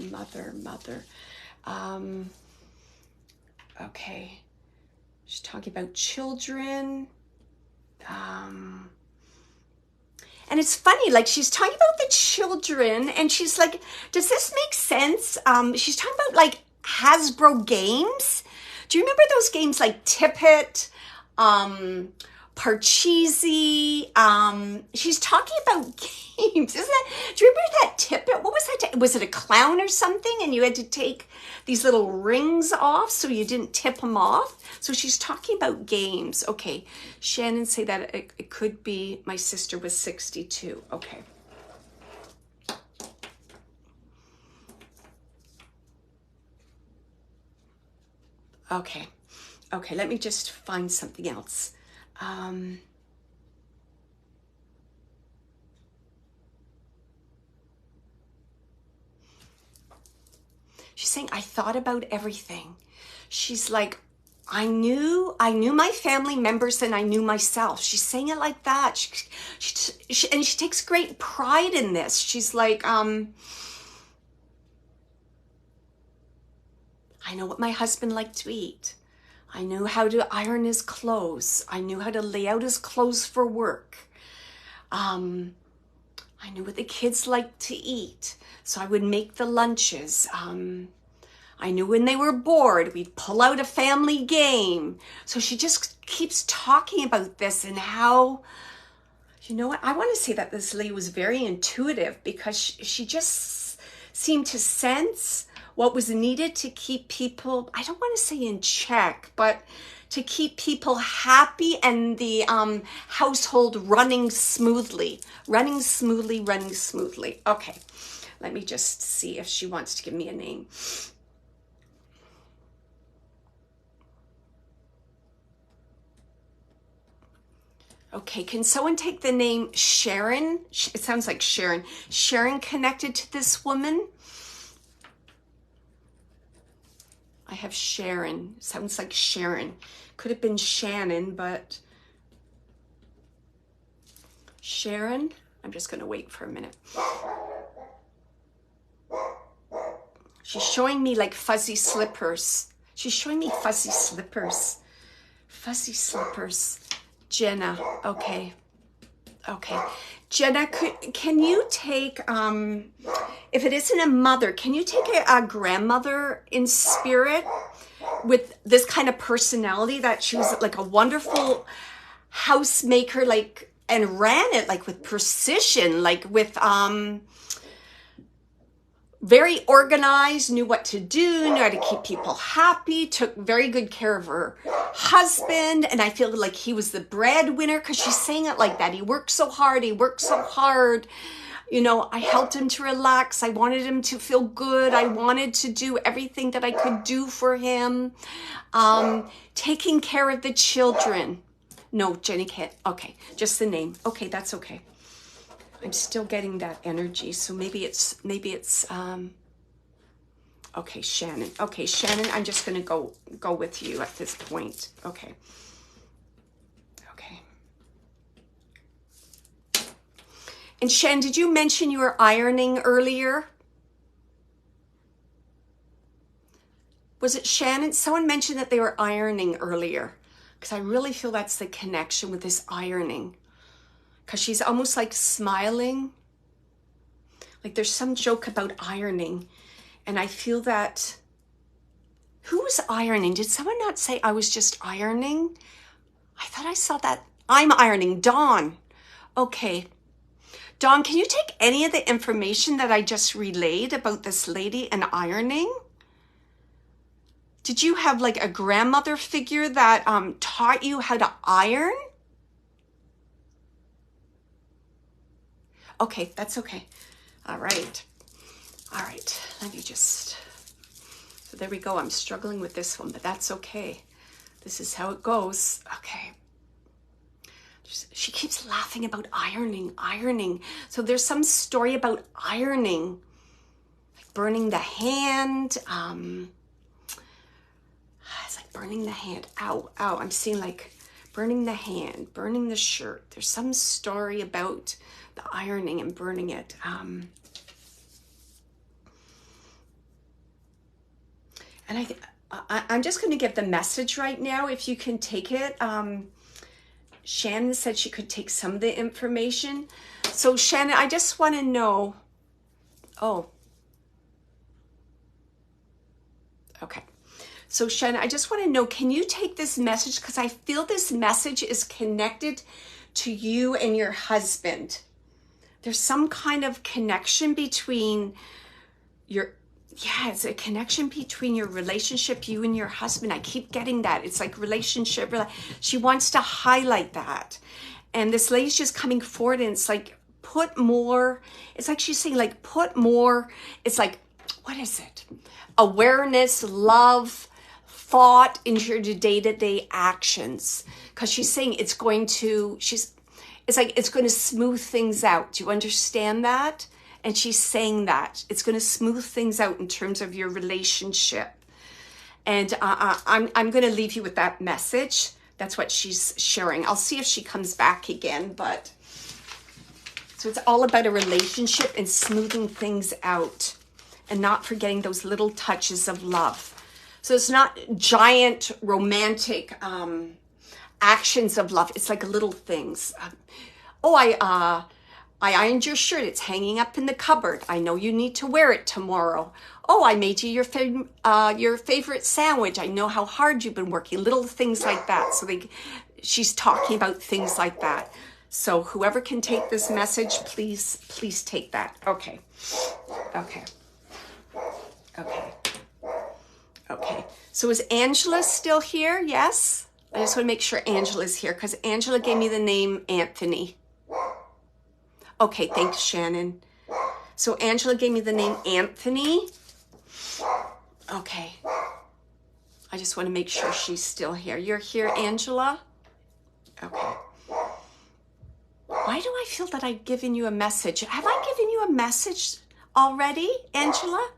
Okay. She's talking about children. And it's funny, like she's talking about the children and she's like, does this make sense? She's talking about like Hasbro games. Do you remember those games like Tippet, Parcheesi? She's talking about games. Isn't that, do you remember that Tippet? What was that? Was it a clown or something? And you had to take these little rings off so you didn't tip them off. So she's talking about games. Okay. Shannon say that it could be my sister was 62. Okay. Okay. Okay, let me just find something else. She's saying, I thought about everything. She's like, I knew my family members and I knew myself. She's saying it like that. And she takes great pride in this. She's like, I know what my husband liked to eat. I knew how to iron his clothes. I knew how to lay out his clothes for work. I knew what the kids liked to eat. So I would make the lunches. I knew when they were bored, we'd pull out a family game. So she just keeps talking about this and how, you know what? I want to say that this lady was very intuitive because she just seemed to sense what was needed to keep people, I don't want to say in check, but to keep people happy and the household running smoothly. Okay, let me just see if she wants to give me a name. Okay, can someone take the name Sharon? It sounds like Sharon. Sharon connected to this woman? I have Sharon. Sounds like Sharon. Could have been Shannon, but Sharon? I'm just going to wait for a minute. She's showing me like fuzzy slippers. She's showing me fuzzy slippers. Fuzzy slippers. Jenna. Okay. Okay. Jenna, can you take, if it isn't a mother, can you take a grandmother in spirit with this kind of personality that she was like a wonderful housemaker, like, and ran it like with precision, like with, very organized, knew what to do, knew how to keep people happy, took very good care of her husband. And I feel like he was the breadwinner because she's saying it like that. He worked so hard. You know, I helped him to relax. I wanted him to feel good. I wanted to do everything that I could do for him. Taking care of the children. No, Jenny can't. Okay, just the name. Okay, that's okay. I'm still getting that energy, so maybe it's okay, Shannon. Okay, Shannon, I'm just gonna go with you at this point. Okay. Okay. And Shannon, did you mention you were ironing earlier? Was it Shannon? Someone mentioned that they were ironing earlier, because I really feel that's the connection with this ironing. Because she's almost like smiling. Like there's some joke about ironing. And I feel that, who was ironing? Did someone not say I was just ironing? I thought I saw that. I'm ironing. Dawn. Okay. Dawn, can you take any of the information that I just relayed about this lady and ironing? Did you have like a grandmother figure that taught you how to iron? Okay, that's okay. All right. Let me just, so there we go. I'm struggling with this one, but that's okay. This is how it goes. Okay. She keeps laughing about ironing. So there's some story about ironing, like burning the hand. It's like burning the hand. Ow. I'm seeing like burning the hand, burning the shirt. There's some story about the ironing and burning it. And I'm just going to give the message right now. If you can take it. Shannon said she could take some of the information. So Shannon, I just want to know. Oh. Okay. So Shannon, I just want to know, can you take this message? Because I feel this message is connected to you and your husband. There's some kind of connection between it's a connection between your relationship, you and your husband. I keep getting that. It's like relationship. She wants to highlight that. And this lady's just coming forward and it's like, put more. It's like she's saying like, put more. It's like, what is it? Awareness, love, thought into your day-to-day actions, because she's saying it's going to smooth things out. Do you understand that? And she's saying that it's going to smooth things out in terms of your relationship. And I'm going to leave you with that message. That's what she's sharing. I'll see if she comes back again, but so it's all about a relationship and smoothing things out and not forgetting those little touches of love. So it's not giant romantic actions of love. It's like little things. I ironed your shirt. It's hanging up in the cupboard. I know you need to wear it tomorrow. Oh, I made you your favorite sandwich. I know how hard you've been working. Little things like that. So she's talking about things like that. So whoever can take this message, please take that. Okay. So is Angela still here? Yes? I just want to make sure Angela's here because Angela gave me the name Anthony. Okay, thanks, Shannon. So Angela gave me the name Anthony. Okay. I just want to make sure she's still here. You're here, Angela? Okay. Why do I feel that I've given you a message? Have I given you a message already, Angela?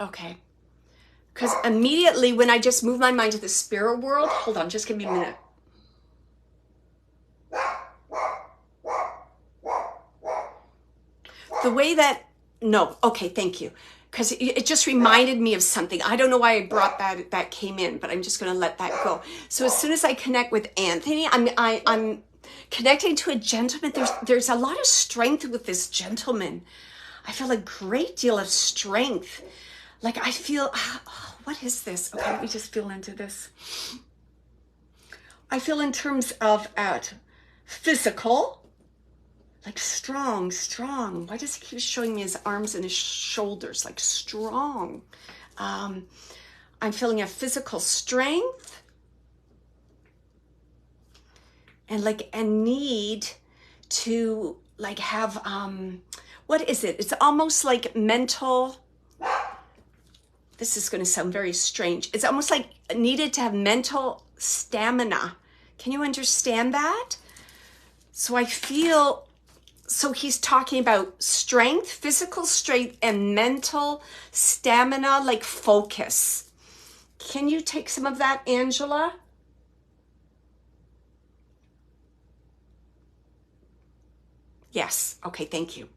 Okay. Because immediately when I just move my mind to the spirit world, hold on, just give me a minute. The way that, no, okay, thank you. Because it just reminded me of something. I don't know why I brought that came in, but I'm just going to let that go. So as soon as I connect with Anthony, I'm connecting to a gentleman. There's a lot of strength with this gentleman. I feel a great deal of strength. Like I feel, what is this? Okay, let me just feel into this. I feel in terms of physical, like strong. Why does he keep showing me his arms and his shoulders? Like strong. I'm feeling a physical strength and like a need to like have, what is it? It's almost like mental. This is going to sound very strange. It's almost like needed to have mental stamina. Can you understand that? So I feel, so he's talking about strength, physical strength, and mental stamina, like focus. Can you take some of that, Angela? Yes. Okay, thank you.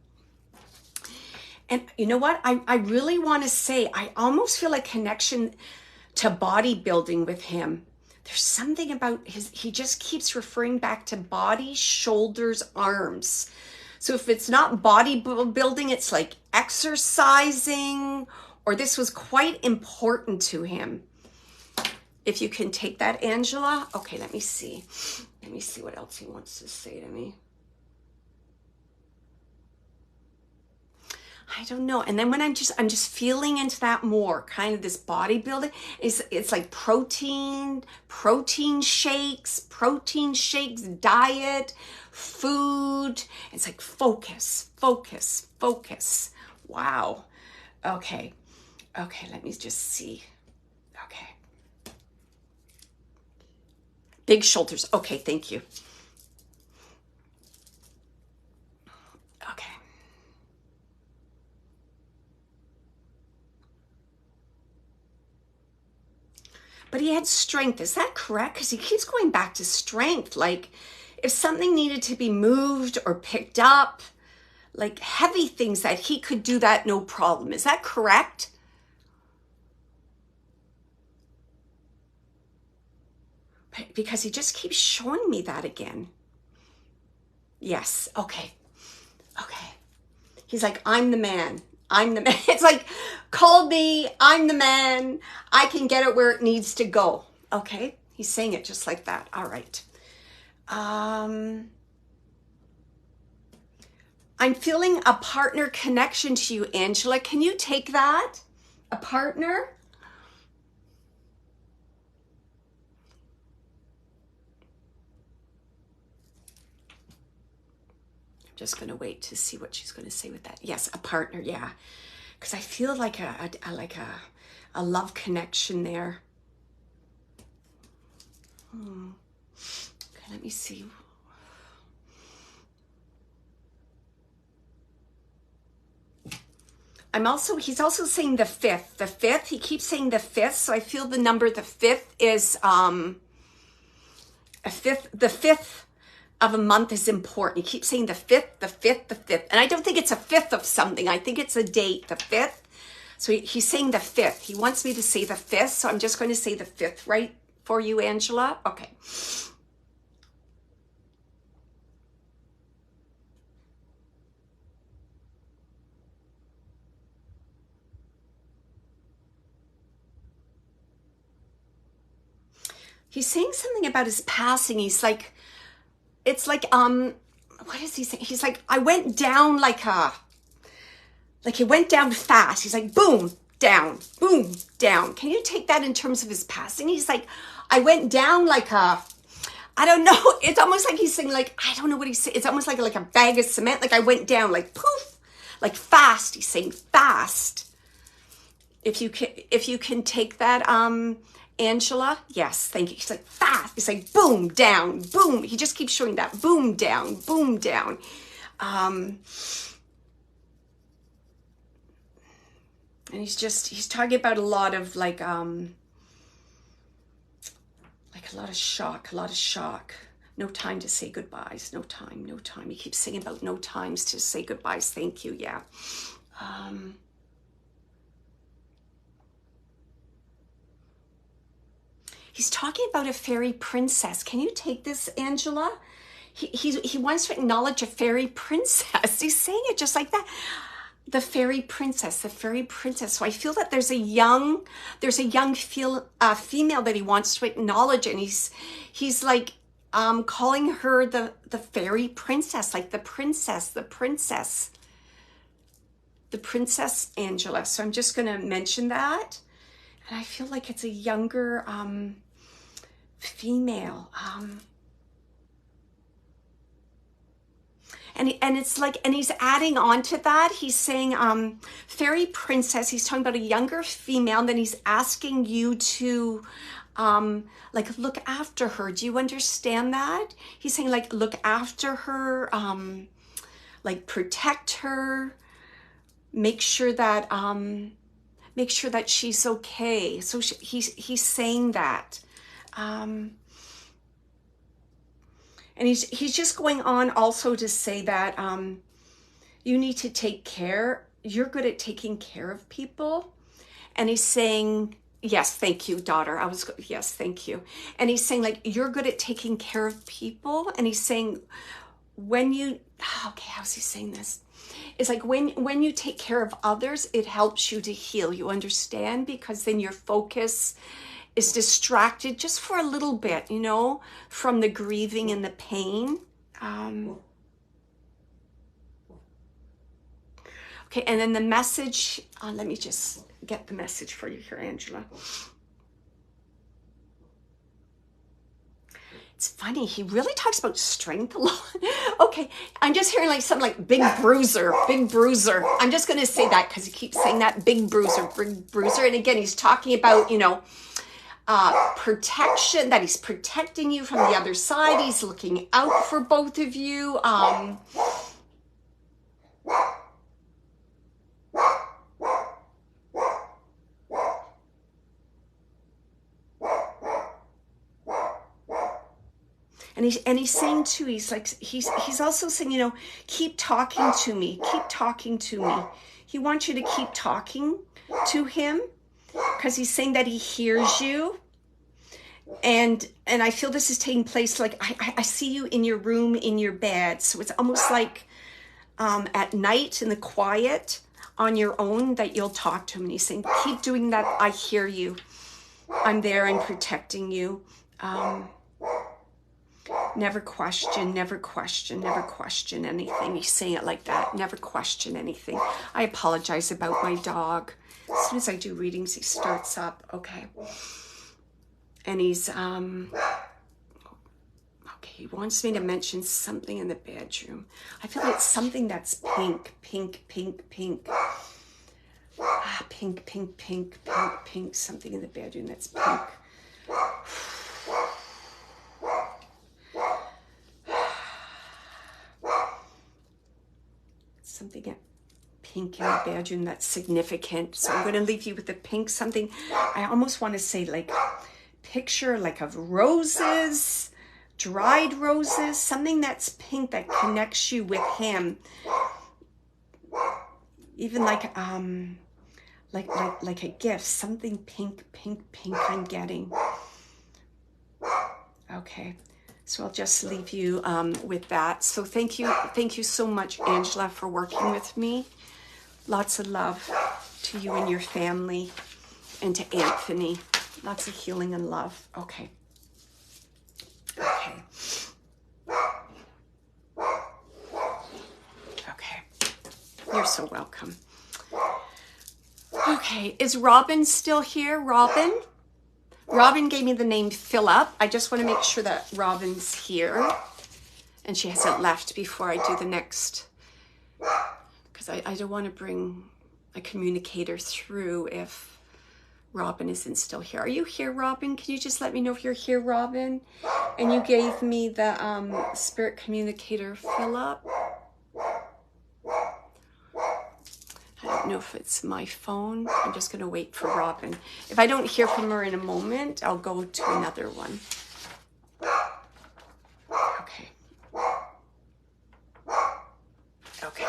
And you know what? I really want to say, I almost feel a connection to bodybuilding with him. There's something about he just keeps referring back to body, shoulders, arms. So if it's not bodybuilding, it's like exercising, or this was quite important to him. If you can take that, Angela. Okay, let me see. Let me see what else he wants to say to me. I don't know. And then when I'm just feeling into that more, kind of this bodybuilding, it's like protein shakes, diet, food. It's like focus. Wow. Okay, let me just see. Okay. Big shoulders. Okay, thank you. Okay. But he had strength. Is that correct? Because he keeps going back to strength. Like if something needed to be moved or picked up, like heavy things, that he could do that no problem. Is that correct? Because he just keeps showing me that again. Yes. Okay. He's like, I'm the man. It's like, call me, I'm the man. I can get it where it needs to go. Okay. He's saying it just like that. All right. I'm feeling a partner connection to you, Angela. Can you take that? A partner? I'm just going to wait to see what she's going to say with that. Yes, a partner. Yeah. I feel like a love connection there. Okay, let me see. He's also saying the fifth. He keeps saying the fifth. So I feel the number, the fifth is, the fifth of a month is important. He keeps saying the fifth, the fifth, the fifth. And I don't think it's a fifth of something. I think it's a date, the fifth. So he's saying the fifth. He wants me to say the fifth. So I'm just going to say the fifth, right, for you, Angela? Okay. He's saying something about his passing. He's like, it's like, what is he saying? He's like, I went down like he went down fast. He's like, boom, down, boom, down. Can you take that in terms of his passing? He's like, I went down like I don't know. It's almost like he's saying like, I don't know what he's saying. It's almost like a bag of cement. Like I went down like poof, like fast. He's saying fast. If you can take that, Angela, yes, thank you. He's like fast. He's like boom, down, boom. He just keeps showing that boom, down, boom, down. And he's talking about a lot of like a lot of shock. No time to say goodbyes. No time. He keeps saying about no times to say goodbyes. Thank you. Yeah. He's talking about a fairy princess. Can you take this, Angela? He wants to acknowledge a fairy princess. He's saying it just like that. The fairy princess. So I feel that there's a young female that he wants to acknowledge, and he's like calling her the fairy princess, like the princess, Angela. So I'm just going to mention that. And I feel like it's a younger female. And it's like, and he's adding on to that. He's saying fairy princess. He's talking about a younger female, and then he's asking you to like look after her. Do you understand that? He's saying like look after her, like protect her, make sure that she's okay. So he's saying that. And he's just going on also to say that you need to take care. You're good at taking care of people. And he's saying, yes, thank you, daughter. Yes, thank you. And he's saying like, you're good at taking care of people. And he's saying okay, how's he saying this? It's like when you take care of others, it helps you to heal. You understand? Because then your focus is distracted just for a little bit, from the grieving and the pain. Okay, and then the message, let me just get the message for you here, Angela. It's funny, he really talks about strength a lot. Okay, I'm just hearing like something like big bruiser. I'm just going to say that because he keeps saying that, big bruiser. And again, he's talking about, protection, that he's protecting you from the other side. He's looking out for both of you. And he's saying too, he's also saying, keep talking to me. He wants you to keep talking to him because he's saying that he hears you. And I feel this is taking place, like I see you in your room, in your bed. So it's almost like at night in the quiet on your own that you'll talk to him. And he's saying, keep doing that. I hear you. I'm there. I'm protecting you. Never question anything. He's saying it like that. Never question anything. I apologize about my dog. As soon as I do readings, he starts up. Okay. And he's, okay, he wants me to mention something in the bedroom. I feel like it's something that's pink. pink, pink, pink, pink, pink. Something in the bedroom that's pink. Something pink in the bedroom that's significant. So I'm going to leave you with the pink. Something, I almost want to say like picture like of roses, dried roses, something that's pink that connects you with him. Even like a gift, something pink, pink, pink I'm getting. Okay. So I'll just leave you with that. So thank you so much, Angela, for working with me. Lots of love to you and your family, and to Anthony. Lots of healing and love. Okay. Okay. Okay. You're so welcome. Okay. Is Robin still here? Robin? Robin gave me the name Philip. I just want to make sure that Robin's here and she hasn't left before I do the next, because I don't want to bring a communicator through if Robin isn't still here. Are you here, Robin? Can you just let me know if you're here, Robin? And you gave me the spirit communicator Philip. I don't know if it's my phone. I'm just going to wait for Robin. If I don't hear from her in a moment, I'll go to another one. Okay. Okay.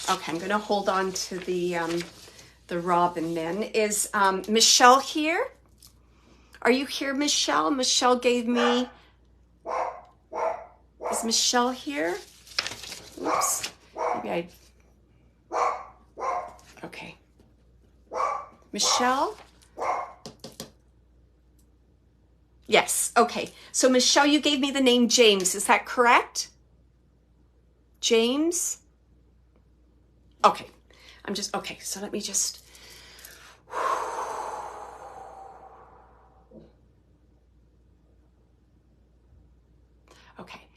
Okay, I'm going to hold on to the Robin then. Is Michelle here? Are you here, Michelle? Michelle gave me... Is Michelle here? Oops. Maybe I... Okay. Michelle? Yes. Okay. So Michelle, you gave me the name James. Is that correct? James? Okay. Okay. So let me just... Okay.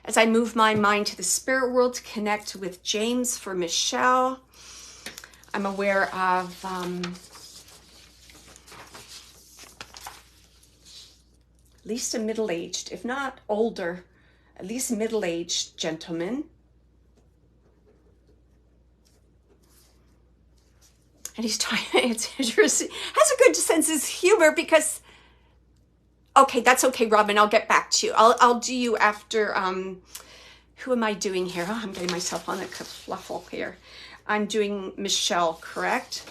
As I move my mind to the spirit world to connect with James for Michelle, I'm aware of at least a middle-aged, if not older, at least middle-aged gentleman. And he's trying, it's interesting, has a good sense of humor because, okay, that's okay, Robin, I'll get back to you. I'll do you after, who am I doing here? Oh, I'm getting myself on a kerfluffle here. I'm doing Michelle, correct?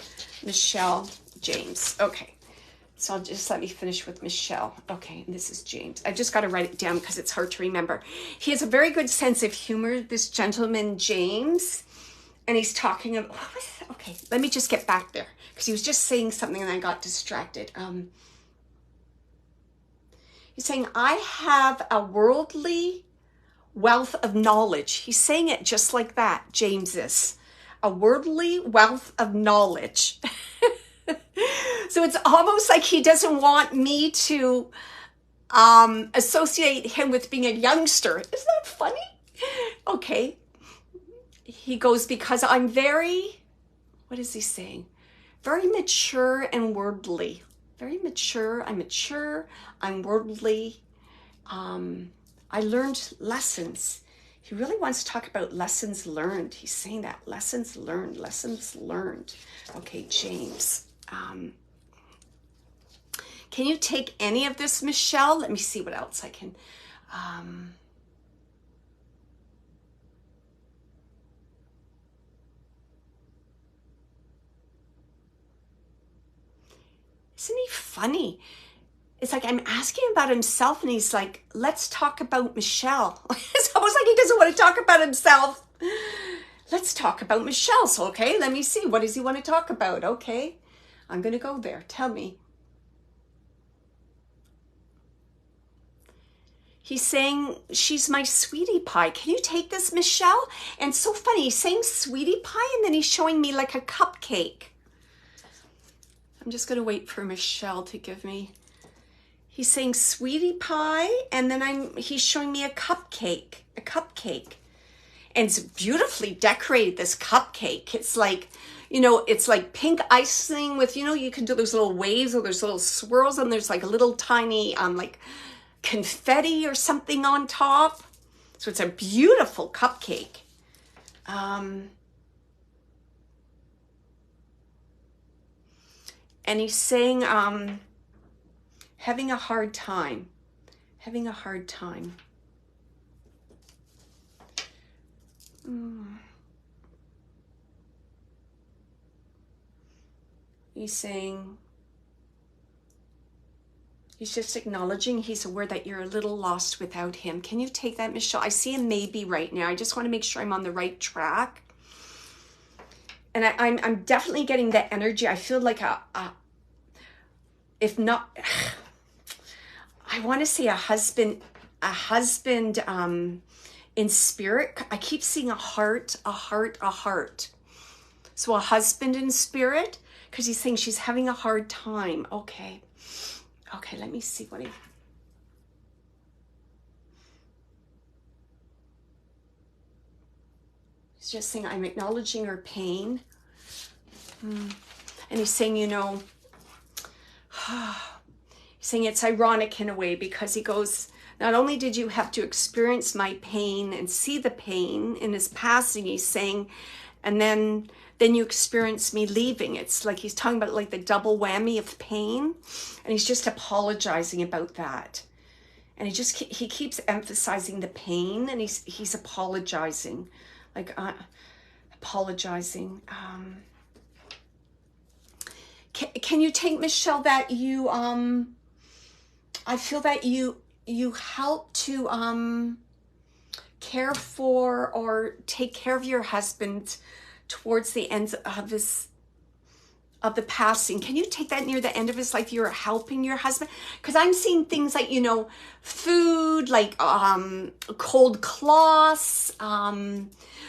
Michelle James. Okay. So I'll just let me finish with Michelle. Okay, and this is James. I just got to write it down because it's hard to remember. He has a very good sense of humor, this gentleman, James. And he's talking of, okay, let me just get back there because he was just saying something and I got distracted. He's saying, I have a worldly wealth of knowledge. He's saying it just like that, James is. A worldly wealth of knowledge. So it's almost like he doesn't want me to associate him with being a youngster. Isn't that funny? Okay. He goes, because I'm very, what is he saying? Very mature and worldly. Very mature. I'm mature. I'm worldly. I learned lessons. He really wants to talk about lessons learned. He's saying that. Lessons learned. Lessons learned. Okay, James. Can you take any of this, Michelle? Let me see what else I can... Isn't he funny? It's like I'm asking about himself and he's like, let's talk about Michelle. It's almost like he doesn't want to talk about himself. Let's talk about Michelle. So, okay, let me see. What does he want to talk about? Okay, I'm going to go there. Tell me. He's saying, she's my sweetie pie. Can you take this, Michelle? And so funny, he's saying sweetie pie and then he's showing me like a cupcake. I'm just going to wait for Michelle to give me... He's saying sweetie pie, and then he's showing me a cupcake. and it's beautifully decorated, this cupcake. It's like, you know, it's like pink icing with, you know, you can do those little waves or those little swirls, and there's like a little tiny like confetti or something on top. So it's a beautiful cupcake. And he's saying having a hard time. Having a hard time. He's saying, he's just acknowledging he's aware that you're a little lost without him. Can you take that, Michelle? I see a maybe right now. I just want to make sure I'm on the right track. And I'm definitely getting that energy. I feel like if not, I want to say a husband in spirit. I keep seeing a heart. So a husband in spirit, because he's saying she's having a hard time. Okay, let me see what he's just saying, I'm acknowledging her pain. And he's saying, you know, he's saying it's ironic in a way, because he goes, not only did you have to experience my pain and see the pain in his passing, he's saying, and then you experience me leaving. It's like he's talking about like the double whammy of pain, and he's just apologizing about that. And he keeps emphasizing the pain, and he's apologizing, like apologizing. Can you take, Michelle, that you I feel that you help to care for or take care of your husband towards the end of the passing. Can you take that near the end of his life? You're helping your husband, because I'm seeing things like, you know, food, like cold cloths,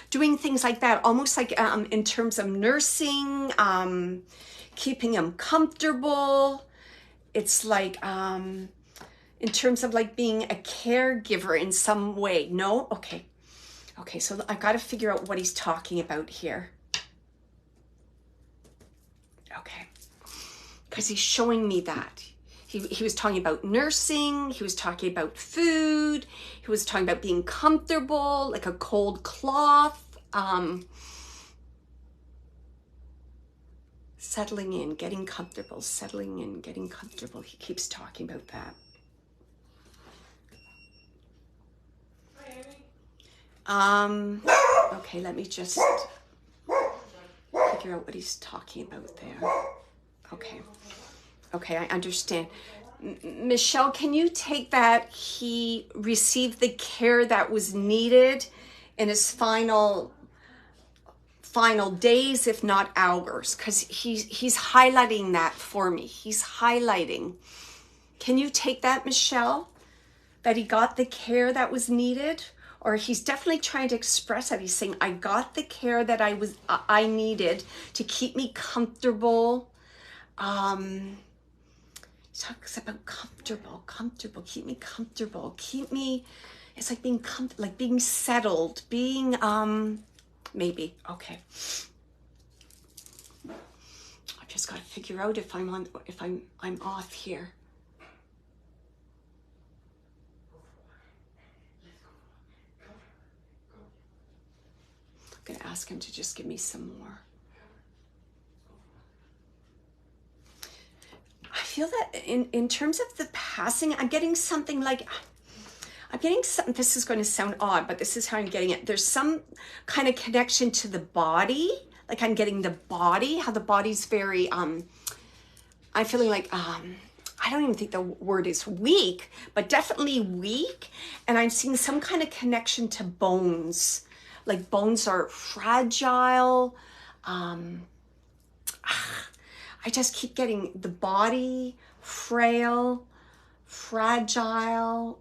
doing things like that, almost like in terms of nursing, keeping him comfortable. It's like in terms of like being a caregiver in some way. No? Okay, so I've got to figure out what he's talking about here. Okay, because he's showing me that. He was talking about nursing, he was talking about food, he was talking about being comfortable, like a cold cloth, settling in, getting comfortable, settling in, getting comfortable. He keeps talking about that. Okay, let me just figure out what he's talking about there. Okay, I understand. Michelle, can you take that he received the care that was needed in his final days, if not hours? Because he's highlighting that for me. He's highlighting. Can you take that, Michelle? That he got the care that was needed? Or he's definitely trying to express that. He's saying, I got the care that I needed to keep me comfortable. He talks about comfortable, keep me comfortable, keep me, it's like being like being settled, being, maybe, okay. I've just got to figure out if I'm off here. I'm going to ask him to just give me some more. I feel that in terms of the passing, I'm getting something like, this is going to sound odd, but this is how I'm getting it. There's some kind of connection to the body. Like I'm getting the body, how the body's very, I'm feeling like, I don't even think the word is weak, but definitely weak. And I'm seeing some kind of connection to bones. Like bones are fragile. I just keep getting the body, frail, fragile,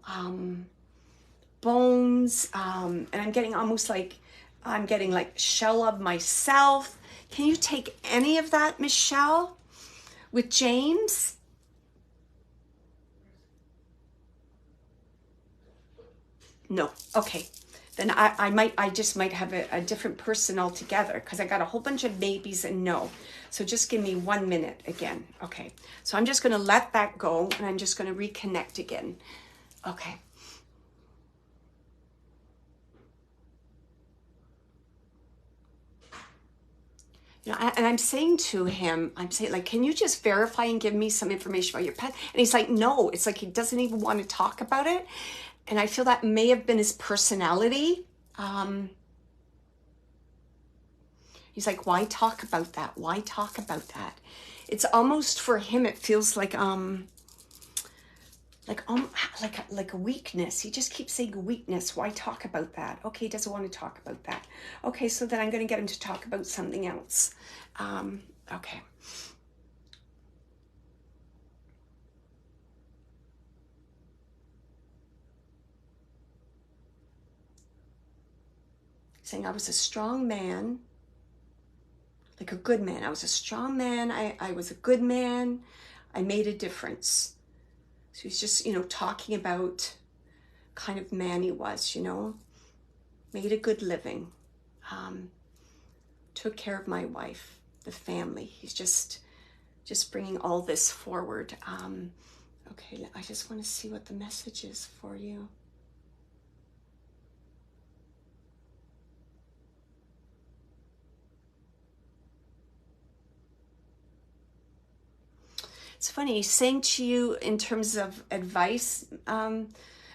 bones, and I'm getting almost like, I'm getting like shell of myself. Can you take any of that, Michelle, with James? No, okay. then I just might have a different person altogether, because I got a whole bunch of maybes and no. So just give me 1 minute again. Okay. So I'm just going to let that go, and I'm just going to reconnect again. Okay. You know, and I'm saying to him, I'm saying, like, can you just verify and give me some information about your pet? And he's like, no. It's like he doesn't even want to talk about it. And I feel that may have been his personality. He's like, why talk about that? Why talk about that? It's almost, for him, it feels like a weakness. He just keeps saying weakness. Why talk about that? Okay, he doesn't want to talk about that. Okay, so then I'm going to get him to talk about something else. Okay. Saying I was a strong man, like a good man. I was a strong man. I was a good man. I made a difference. So he's just, talking about kind of man he was, made a good living, took care of my wife, the family. He's just bringing all this forward. Okay, I just want to see what the message is for you. It's funny, he's saying to you in terms of advice,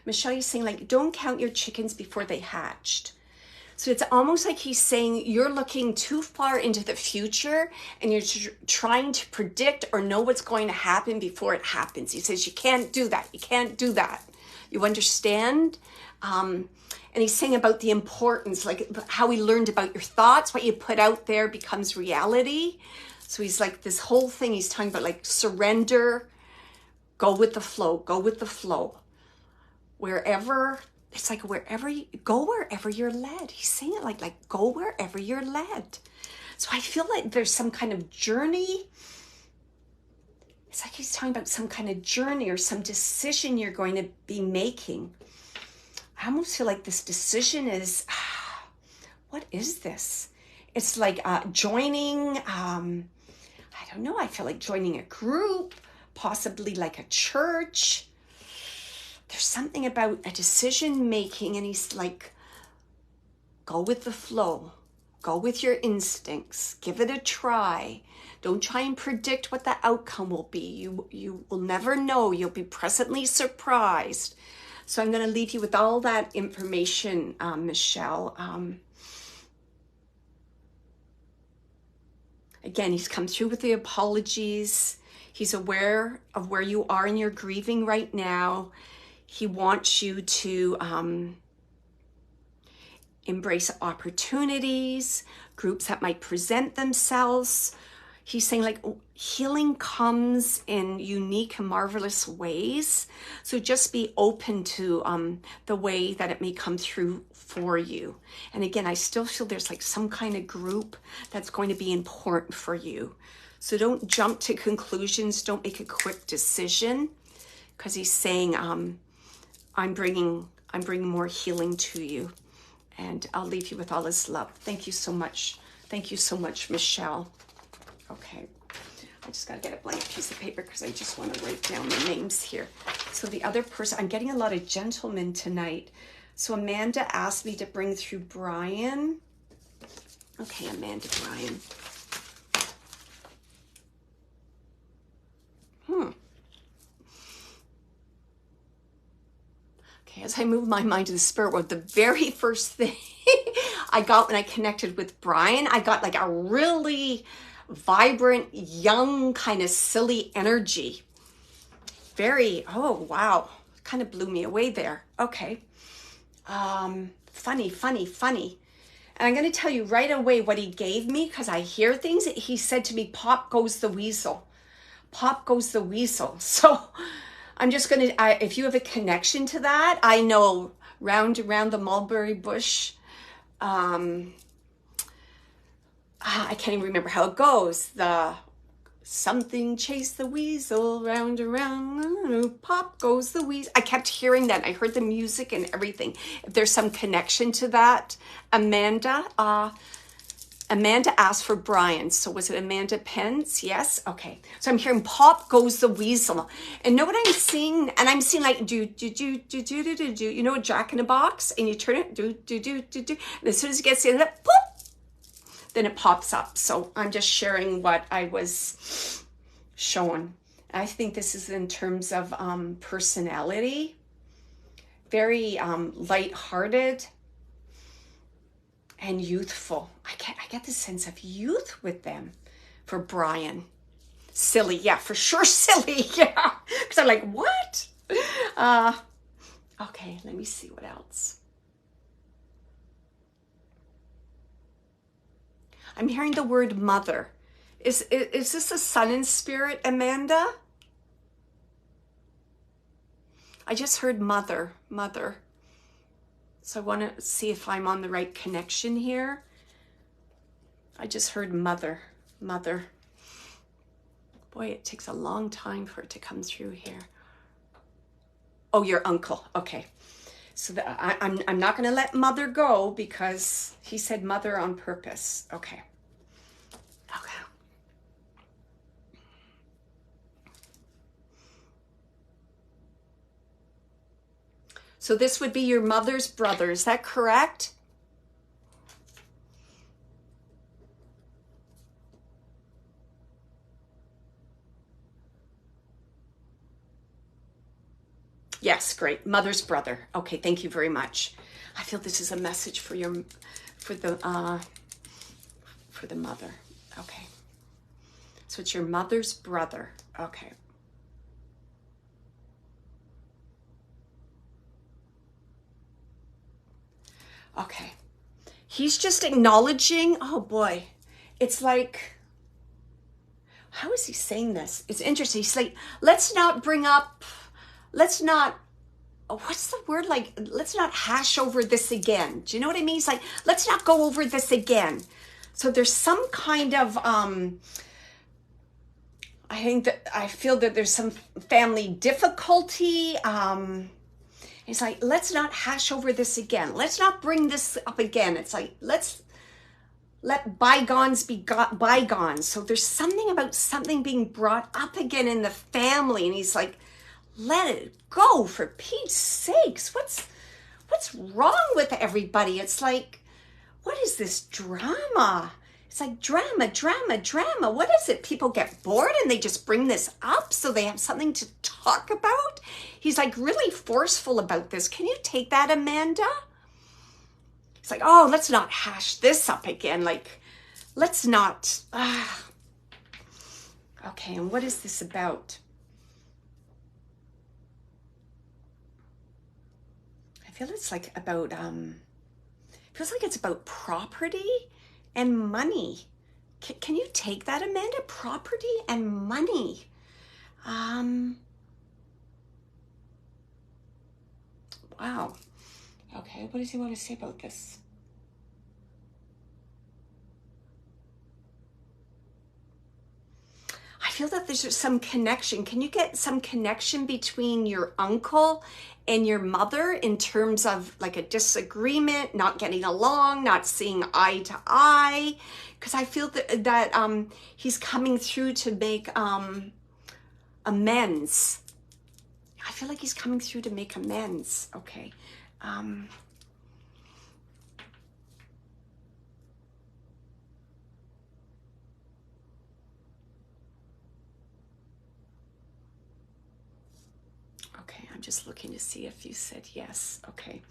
Michelle, he's saying, like, don't count your chickens before they hatched. So it's almost like he's saying you're looking too far into the future and you're trying to predict or know what's going to happen before it happens. He says, you can't do that. You can't do that. You understand? And he's saying about the importance, like how he learned about your thoughts, what you put out there becomes reality. So he's like, this whole thing, he's talking about like surrender, go with the flow, go with the flow. Wherever, it's like wherever you go, wherever you're led. He's saying it like go wherever you're led. So I feel like there's some kind of journey. It's like he's talking about some kind of journey or some decision you're going to be making. I almost feel like this decision is, what is this? It's like joining, I don't know, I feel like joining a group, possibly like a church. There's something about a decision making, and he's like, go with the flow, go with your instincts, give it a try. Don't try and predict what the outcome will be. You will never know. You'll be pleasantly surprised. So I'm going to leave you with all that information, Michelle. Again, he's come through with the apologies. He's aware of where you are in your grieving right now. He wants you to embrace opportunities, groups that might present themselves. He's saying like healing comes in unique and marvelous ways. So just be open to the way that it may come through for you. And again, I still feel there's like some kind of group that's going to be important for you. So don't jump to conclusions. Don't make a quick decision, because he's saying, I'm bringing more healing to you. And I'll leave you with all this love. Thank you so much. Thank you so much, Michelle. Okay, I just got to get a blank piece of paper because I just want to write down the names here. So the other person, I'm getting a lot of gentlemen tonight. So Amanda asked me to bring through Brian. Okay, Amanda, Brian. Okay, as I move my mind to the spirit world, the very first thing I got when I connected with Brian, I got like a really vibrant, young, kind of silly energy. Very, oh, wow. Kind of blew me away there. Okay. Funny. And I'm going to tell you right away what he gave me, because I hear things. He said to me, pop goes the weasel. Pop goes the weasel. So I'm just going to, if you have a connection to that, I know round around the mulberry bush, I can't even remember how it goes. The Something chased the weasel round and round, pop goes the weasel. I kept hearing that. I heard the music and everything. If there's some connection to that, Amanda asked for Brian. So was it Amanda Pence? Yes. Okay. So I'm hearing pop goes the weasel. And know what I'm seeing? And I'm seeing like do. You know a Jack in a Box? And you turn it do. And as soon as it gets in, pop, then it pops up. So I'm just sharing what I was shown. I think this is in terms of personality. Very lighthearted and youthful. I get this sense of youth with them for Brian. Silly, yeah, for sure silly, yeah. Because I'm like, what? Okay, let me see what else. I'm hearing the word mother. Is this a sun in spirit, Amanda? I just heard mother. So I want to see if I'm on the right connection here. I just heard mother. Boy, it takes a long time for it to come through here. Oh, your uncle. Okay. So I'm not going to let mother go because he said mother on purpose. Okay. So this would be your mother's brother. Is that correct? Yes, great. Mother's brother. Okay, thank you very much. I feel this is a message for the mother. Okay. So it's your mother's brother. Okay. Okay. He's just acknowledging, oh boy. It's like, how is he saying this? It's interesting. He's like, let's not, what's the word? Like, let's not hash over this again. Do you know what I mean? He's like, let's not go over this again. So there's some kind of, I feel that there's some family difficulty. It's like, let's not hash over this again. Let's not bring this up again. It's like, let's let bygones be bygones. So there's something about something being brought up again in the family. And he's like, let it go, for Pete's sakes. What's wrong with everybody? It's like, what is this drama? It's like drama. What is it? People get bored and they just bring this up so they have something to talk about? He's like really forceful about this. Can you take that, Amanda? It's like, oh, let's not hash this up again. Like, let's not. Okay, and what is this about? I feel it's like about, feels like it's about property and money. Can you take that, Amanda? Property and money. Wow. Okay, what does he want to say about this? I feel that there's some connection. Can you get some connection between your uncle and your mother in terms of like a disagreement, not getting along, not seeing eye to eye? Because I feel that he's coming through to make amends. I feel like he's coming through to make amends. Okay. Okay, I'm just looking to see if you said yes. Okay.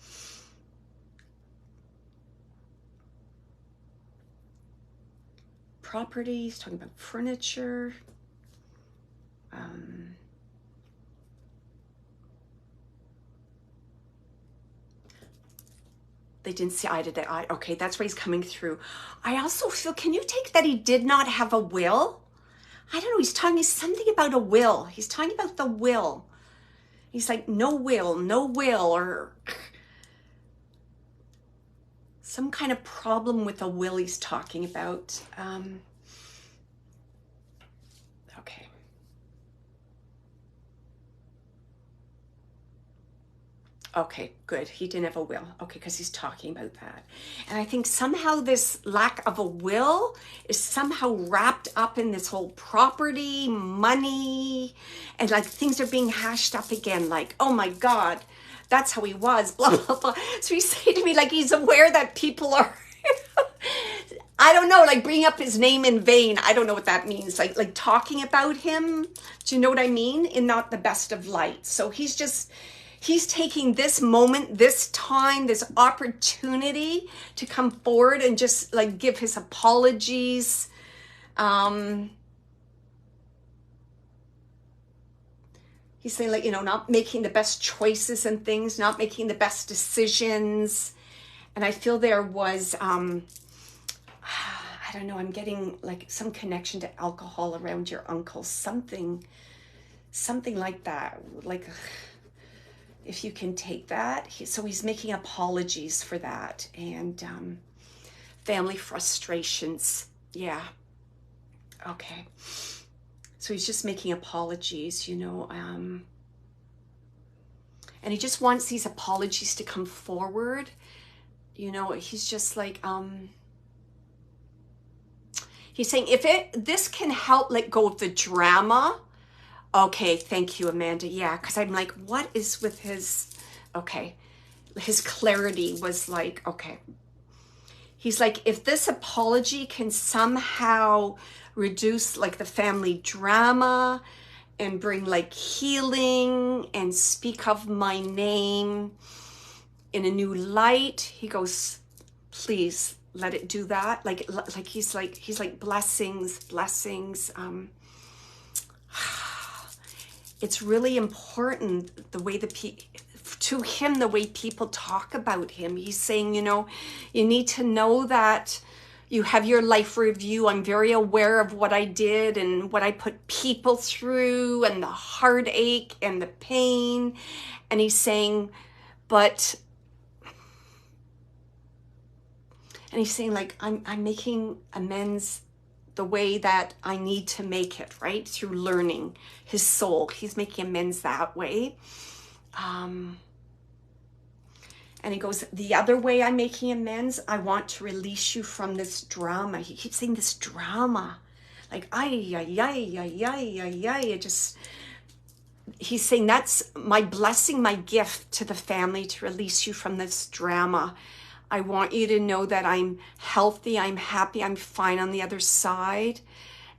Properties, talking about furniture. They didn't see eye to eye. Okay, that's why he's coming through. I also feel, can you take that he did not have a will? I don't know, he's talking something about a will. He's talking about the will. He's like, no will, or some kind of problem with a will he's talking about. Okay, good. He didn't have a will. Okay, because he's talking about that. And I think somehow this lack of a will is somehow wrapped up in this whole property, money, and like things are being hashed up again. Like, oh my God, that's how he was, blah, blah, blah. So he's saying to me like he's aware that people are, I don't know, like bringing up his name in vain. I don't know what that means. Like talking about him. Do you know what I mean? In not the best of light. So he's taking this moment, this time, this opportunity to come forward and just like give his apologies. He's saying like, not making the best choices and things, not making the best decisions. And I feel there was, I don't know, I'm getting like some connection to alcohol around your uncle, something like that. Like, if you can take that. So he's making apologies for that. And family frustrations. Yeah. Okay. So he's just making apologies, and he just wants these apologies to come forward. He's just like, he's saying, if this can help let go of the drama. Okay, thank you, Amanda. Yeah, because I'm like, what is with his, okay, his clarity was like, okay. He's like, if this apology can somehow reduce like the family drama and bring like healing and speak of my name in a new light, he goes, please let it do that. Like he's like blessings. It's really important the way to him, the way people talk about him. He's saying, you need to know that you have your life review. I'm very aware of what I did and what I put people through and the heartache and the pain. And he's saying, like, I'm making amends the way that I need to make it, right? Through learning his soul. He's making amends that way. And he goes, the other way I'm making amends, I want to release you from this drama. He keeps saying this drama. Like, he's saying that's my blessing, my gift to the family to release you from this drama. I want you to know that I'm healthy, I'm happy, I'm fine on the other side.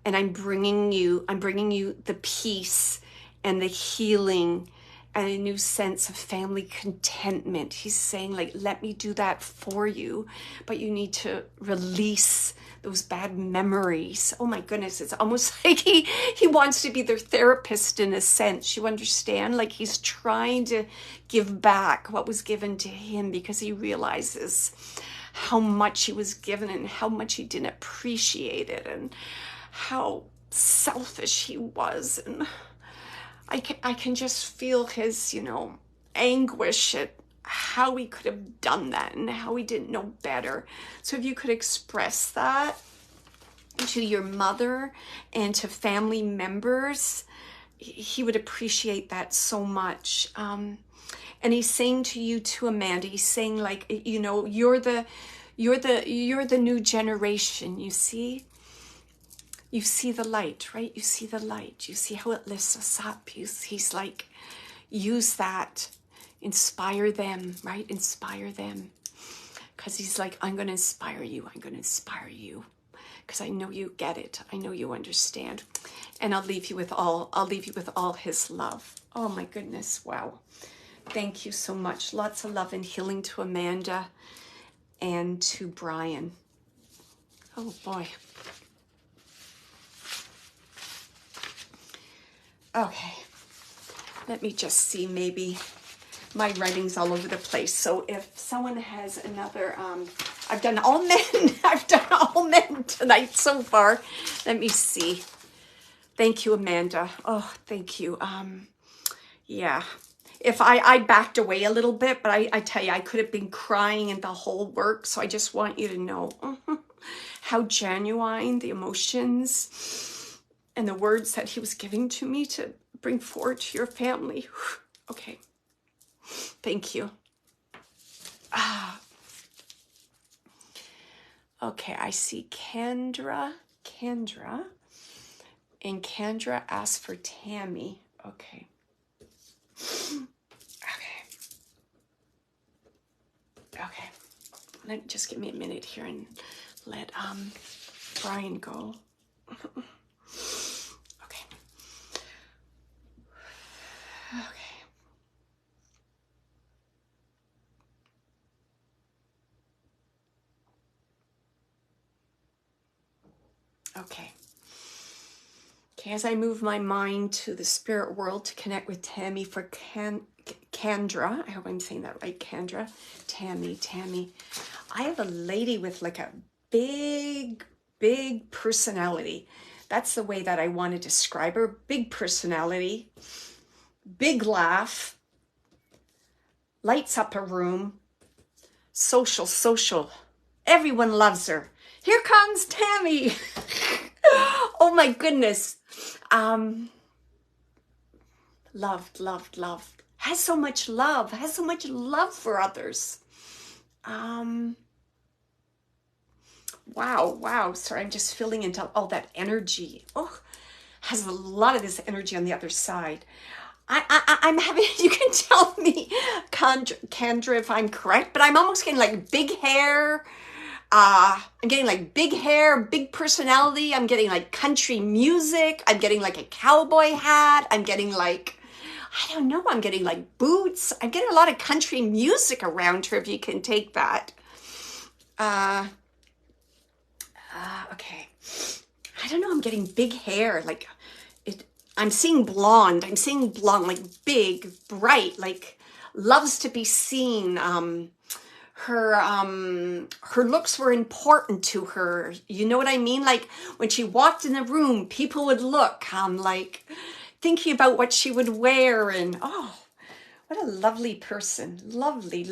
And I'm bringing you the peace and the healing and a new sense of family contentment. He's saying, like, let me do that for you, but you need to release those bad memories. Oh my goodness, it's almost like he wants to be their therapist in a sense. You understand? Like he's trying to give back what was given to him because he realizes how much he was given and how much he didn't appreciate it and how selfish he was. And I can just feel his, anguish at how he could have done that and how he didn't know better. So if you could express that to your mother and to family members, he would appreciate that so much. And he's saying to you too, Amanda, he's saying like, you're the new generation, you see? You see the light, right? You see the light. You see how it lifts us up. He's like, use that. Inspire them, right? Inspire them. Because he's like, I'm going to inspire you. I'm going to inspire you. Because I know you get it. I know you understand. And I'll leave you with all his love. Oh my goodness. Wow. Thank you so much. Lots of love and healing to Amanda and to Brian. Oh boy. Okay, let me just see, maybe my writing's all over the place. So if someone has another, I've done all men tonight so far. Let me see. Thank you, Amanda. Oh, thank you. Yeah, if I backed away a little bit, but I tell you, I could have been crying in the whole work. So I just want you to know how genuine the emotions and the words that he was giving to me to bring forward to your family. Okay. Thank you. Okay, I see Kendra. And Kendra asked for Tammy. Okay. Okay. Just give me a minute here and let Brian go. Okay. Okay. Okay. Okay, as I move my mind to the spirit world to connect with Tammy for Kendra. I hope I'm saying that right, Kendra. Tammy. I have a lady with like a big personality. That's the way that I want to describe her. Big personality, big laugh, lights up a room, social. Everyone loves her. Here comes Tammy. Oh my goodness. Loved. Has so much love for others. Wow. Sorry, I'm just feeling into all that energy. Oh, has a lot of this energy on the other side. I'm having, you can tell me, Kendra, if I'm correct, but I'm almost getting like big hair. I'm getting like big hair, big personality. I'm getting like country music. I'm getting like a cowboy hat. I'm getting like, I don't know, I'm getting like boots. I'm getting a lot of country music around her, if you can take that. Okay. I don't know, I'm getting big hair. Like I'm seeing blonde, like big, bright, like loves to be seen. Her looks were important to her. You know what I mean? Like when she walked in the room, people would look, like thinking about what she would wear, and oh, what a lovely person. Lovely.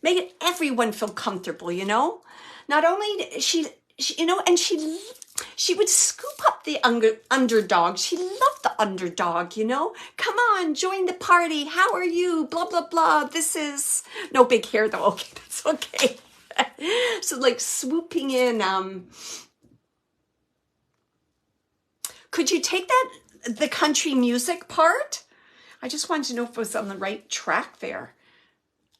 Making everyone feel comfortable, you know? Not only she you know, and she would scoop up the underdog. She loved the underdog, you know? Come on, join the party. How are you? Blah, blah, blah. This is... No big hair, though. Okay, that's okay. So, like, swooping in. Could you take the country music part? I just wanted to know if it was on the right track there.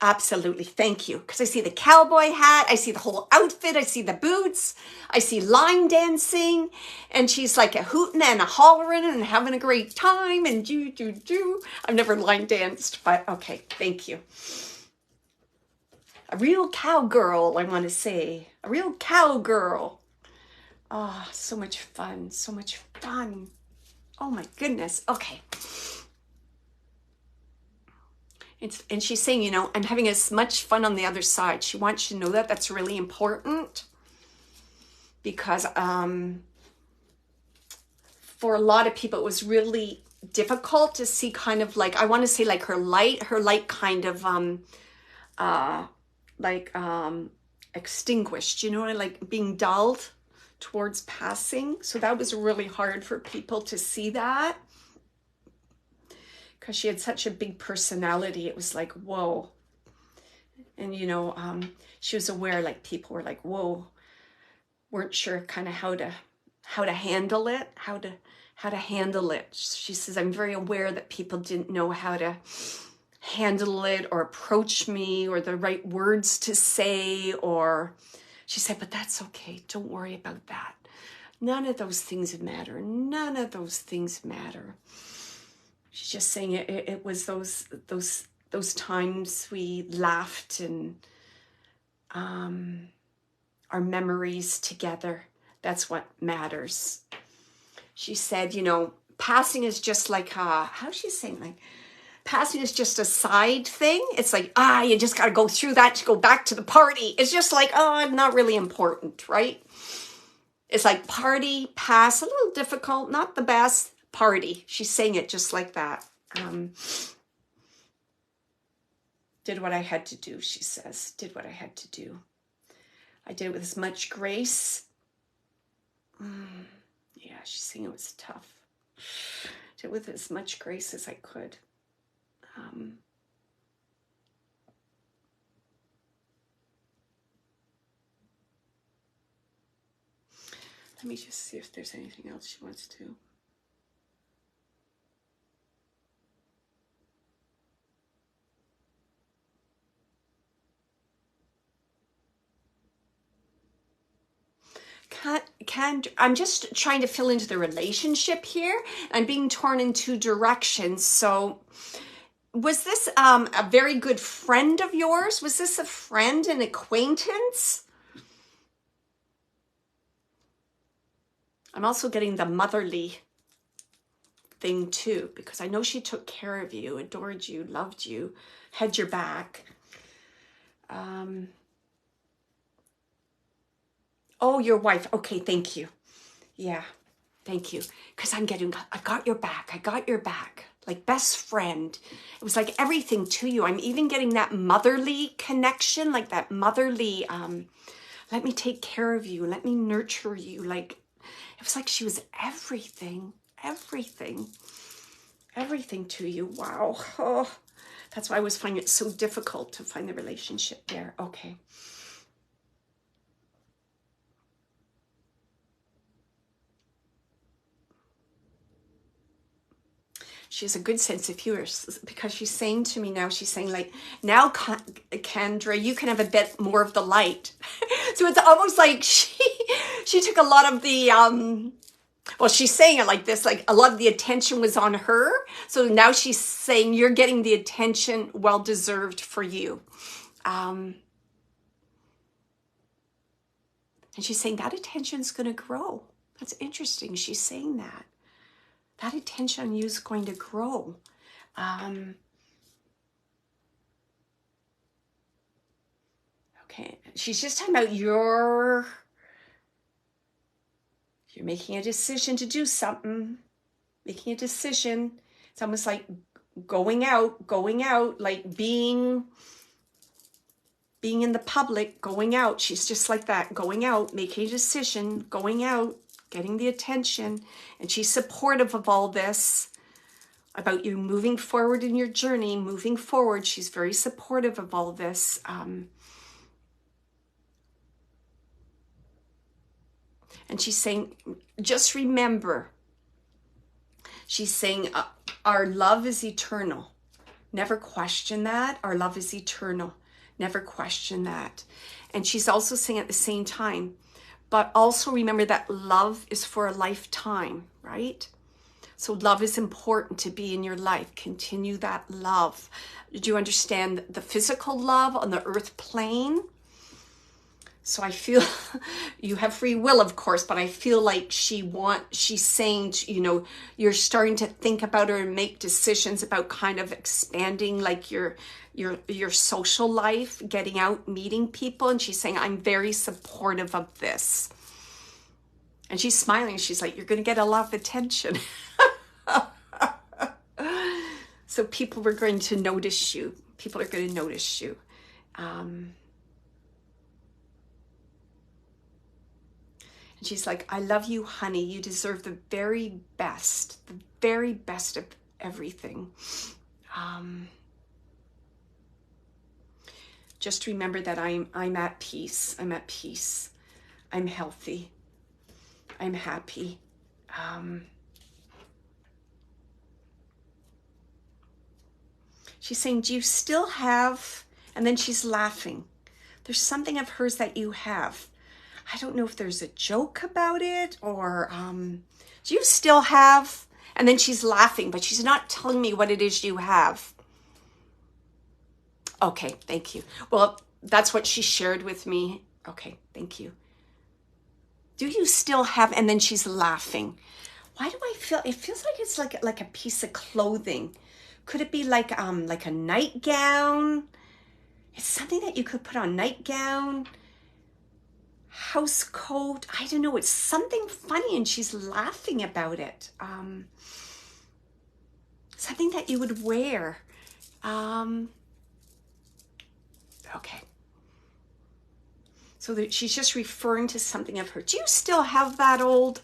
Absolutely. Thank you. Because I see the cowboy hat. I see the whole outfit. I see the boots. I see line dancing. And she's like a hooting and a hollering and having a great time. And do. I've never line danced, but okay. Thank you. A real cowgirl, I want to say. A real cowgirl. Oh, so much fun. Oh my goodness. Okay. And she's saying, you know, I'm having as much fun on the other side. She wants you to know that. That's really important. Because for a lot of people, it was really difficult to see kind of like, I want to say like her light kind of extinguished, you know, like being dulled towards passing. So that was really hard for people to see that. Because she had such a big personality. It was like, whoa. And, you know, she was aware, like, people were like, whoa, weren't sure kind of how to handle it, how to handle it. She says, I'm very aware that people didn't know how to handle it or approach me or the right words to say, or she said, but that's okay. Don't worry about that. None of those things matter. She's just saying it was those times we laughed and our memories together. That's what matters. She said, you know, passing is just like how's she saying? Like passing is just a side thing. It's like, you just got to go through that to go back to the party. It's just like, not really important, right? It's like party, pass, a little difficult, not the best. Party. She's saying it just like that. Did what I had to do, she says. Did what I had to do. I did it with as much grace. Yeah, she's saying it was tough. Did it with as much grace as I could. Let me just see if there's anything else she wants to. I'm just trying to fill into the relationship here. I'm being torn in two directions. So was this a very good friend of yours? Was this a friend, an acquaintance? I'm also getting the motherly thing too, because I know she took care of you, adored you, loved you, had your back. Oh, your wife. Okay, thank you. Yeah, thank you. Because I got your back. I got your back. Like best friend. It was like everything to you. I'm even getting that motherly connection, like that motherly, let me take care of you. Let me nurture you. Like, it was like she was everything to you. Wow. Oh, that's why I was finding it so difficult to find the relationship there. Okay. She has a good sense of humor, because she's saying to me now, she's saying like, now, Kendra, you can have a bit more of the light. So it's almost like she took a lot of the, well, she's saying it like this, like a lot of the attention was on her. So now she's saying you're getting the attention well-deserved for you. And she's saying that attention's going to grow. That's interesting. She's saying that. That attention on you is going to grow. Okay, she's just talking about you're making a decision to do something, making a decision. It's almost like going out, like being in the public, going out. She's just like that, going out, making a decision, going out, getting the attention. And she's supportive of all this, about you moving forward in your journey, moving forward. She's very supportive of all this. And she's saying, just remember, she's saying, our love is eternal. Never question that. Our love is eternal. Never question that. And she's also saying at the same time, but also remember that love is for a lifetime, right? So love is important to be in your life. Continue that love. Do you understand the physical love on the earth plane? So I feel you have free will, of course, but I feel like she's saying, you know, you're starting to think about her and make decisions about kind of expanding like your social life, getting out, meeting people. And she's saying, I'm very supportive of this. And she's smiling. She's like, you're going to get a lot of attention. So people are going to notice you. People are going to notice you. She's like, I love you, honey. You deserve the very best of everything. Just remember that I'm at peace. I'm at peace. I'm healthy. I'm happy. She's saying, do you still have, and then she's laughing. There's something of hers that you have. I don't know if there's a joke about it or do you still have? And then she's laughing, but she's not telling me what it is you have. Okay, thank you. Well, that's what she shared with me. Okay, thank you. Do you still have? And then she's laughing. Why do I feel? It feels like it's like a piece of clothing. Could it be like a nightgown? It's something that you could put on, nightgown, house coat. I don't know. It's something funny, and she's laughing about it. Something that you would wear. Okay. So that she's just referring to something of her. Do you still have that old?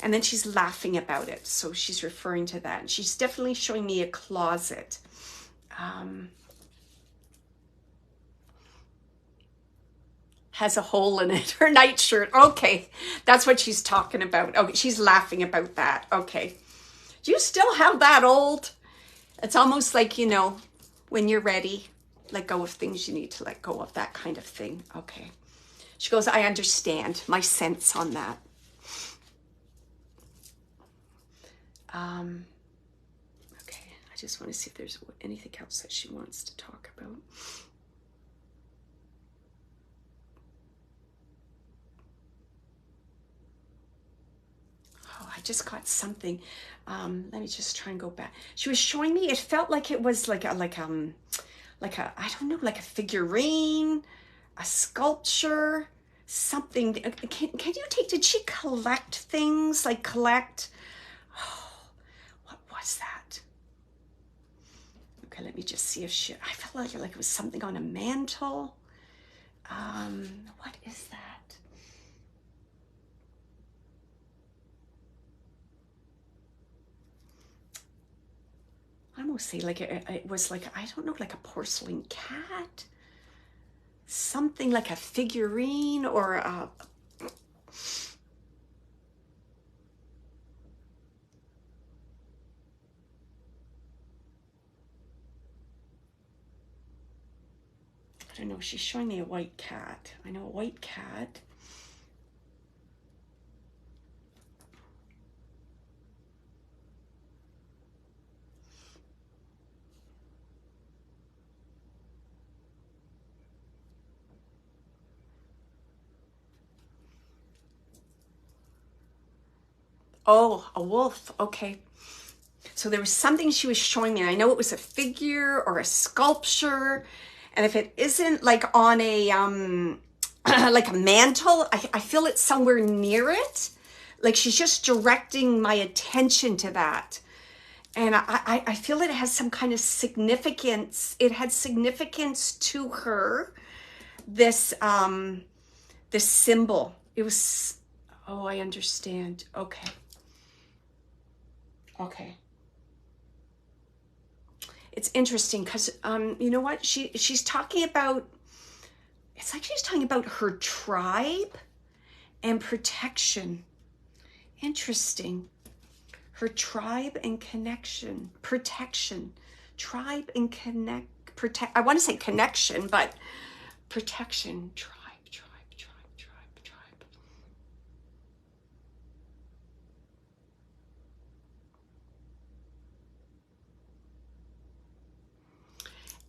And then she's laughing about it. So she's referring to that. And she's definitely showing me a closet. Has a hole in it. Her nightshirt. Okay, that's what she's talking about. Okay, she's laughing about that. Okay. Do you still have that old? It's almost like, you know, when you're ready, let go of things you need to let go of, that kind of thing. Okay. She goes, I understand. My sense on that. Okay, I just want to see if there's anything else that she wants to talk about. Oh, I just got something. Let me just try and go back. She was showing me, it felt like it was like a, I don't know, like a figurine, a sculpture, something. Can you take, did she collect things? Like collect, oh, what was that? Okay, let me just see if she, I felt like it was something on a mantle. What is that? I almost say like it was like, I don't know, like a porcelain cat, something like a figurine or a, I don't know, she's showing me a white cat. I know a white cat. Oh, a wolf. Okay. So there was something she was showing me, and I know it was a figure or a sculpture. And if it isn't like on a, like a mantle, I feel it's somewhere near it. Like she's just directing my attention to that. And I feel it has some kind of significance. It had significance to her, this, this symbol. It was, oh, I understand. Okay. Okay. It's interesting because, you know what? She's talking about, it's like she's talking about her tribe and protection. Interesting. Her tribe and connection, protection, tribe and protect. I want to say connection, but protection, tribe.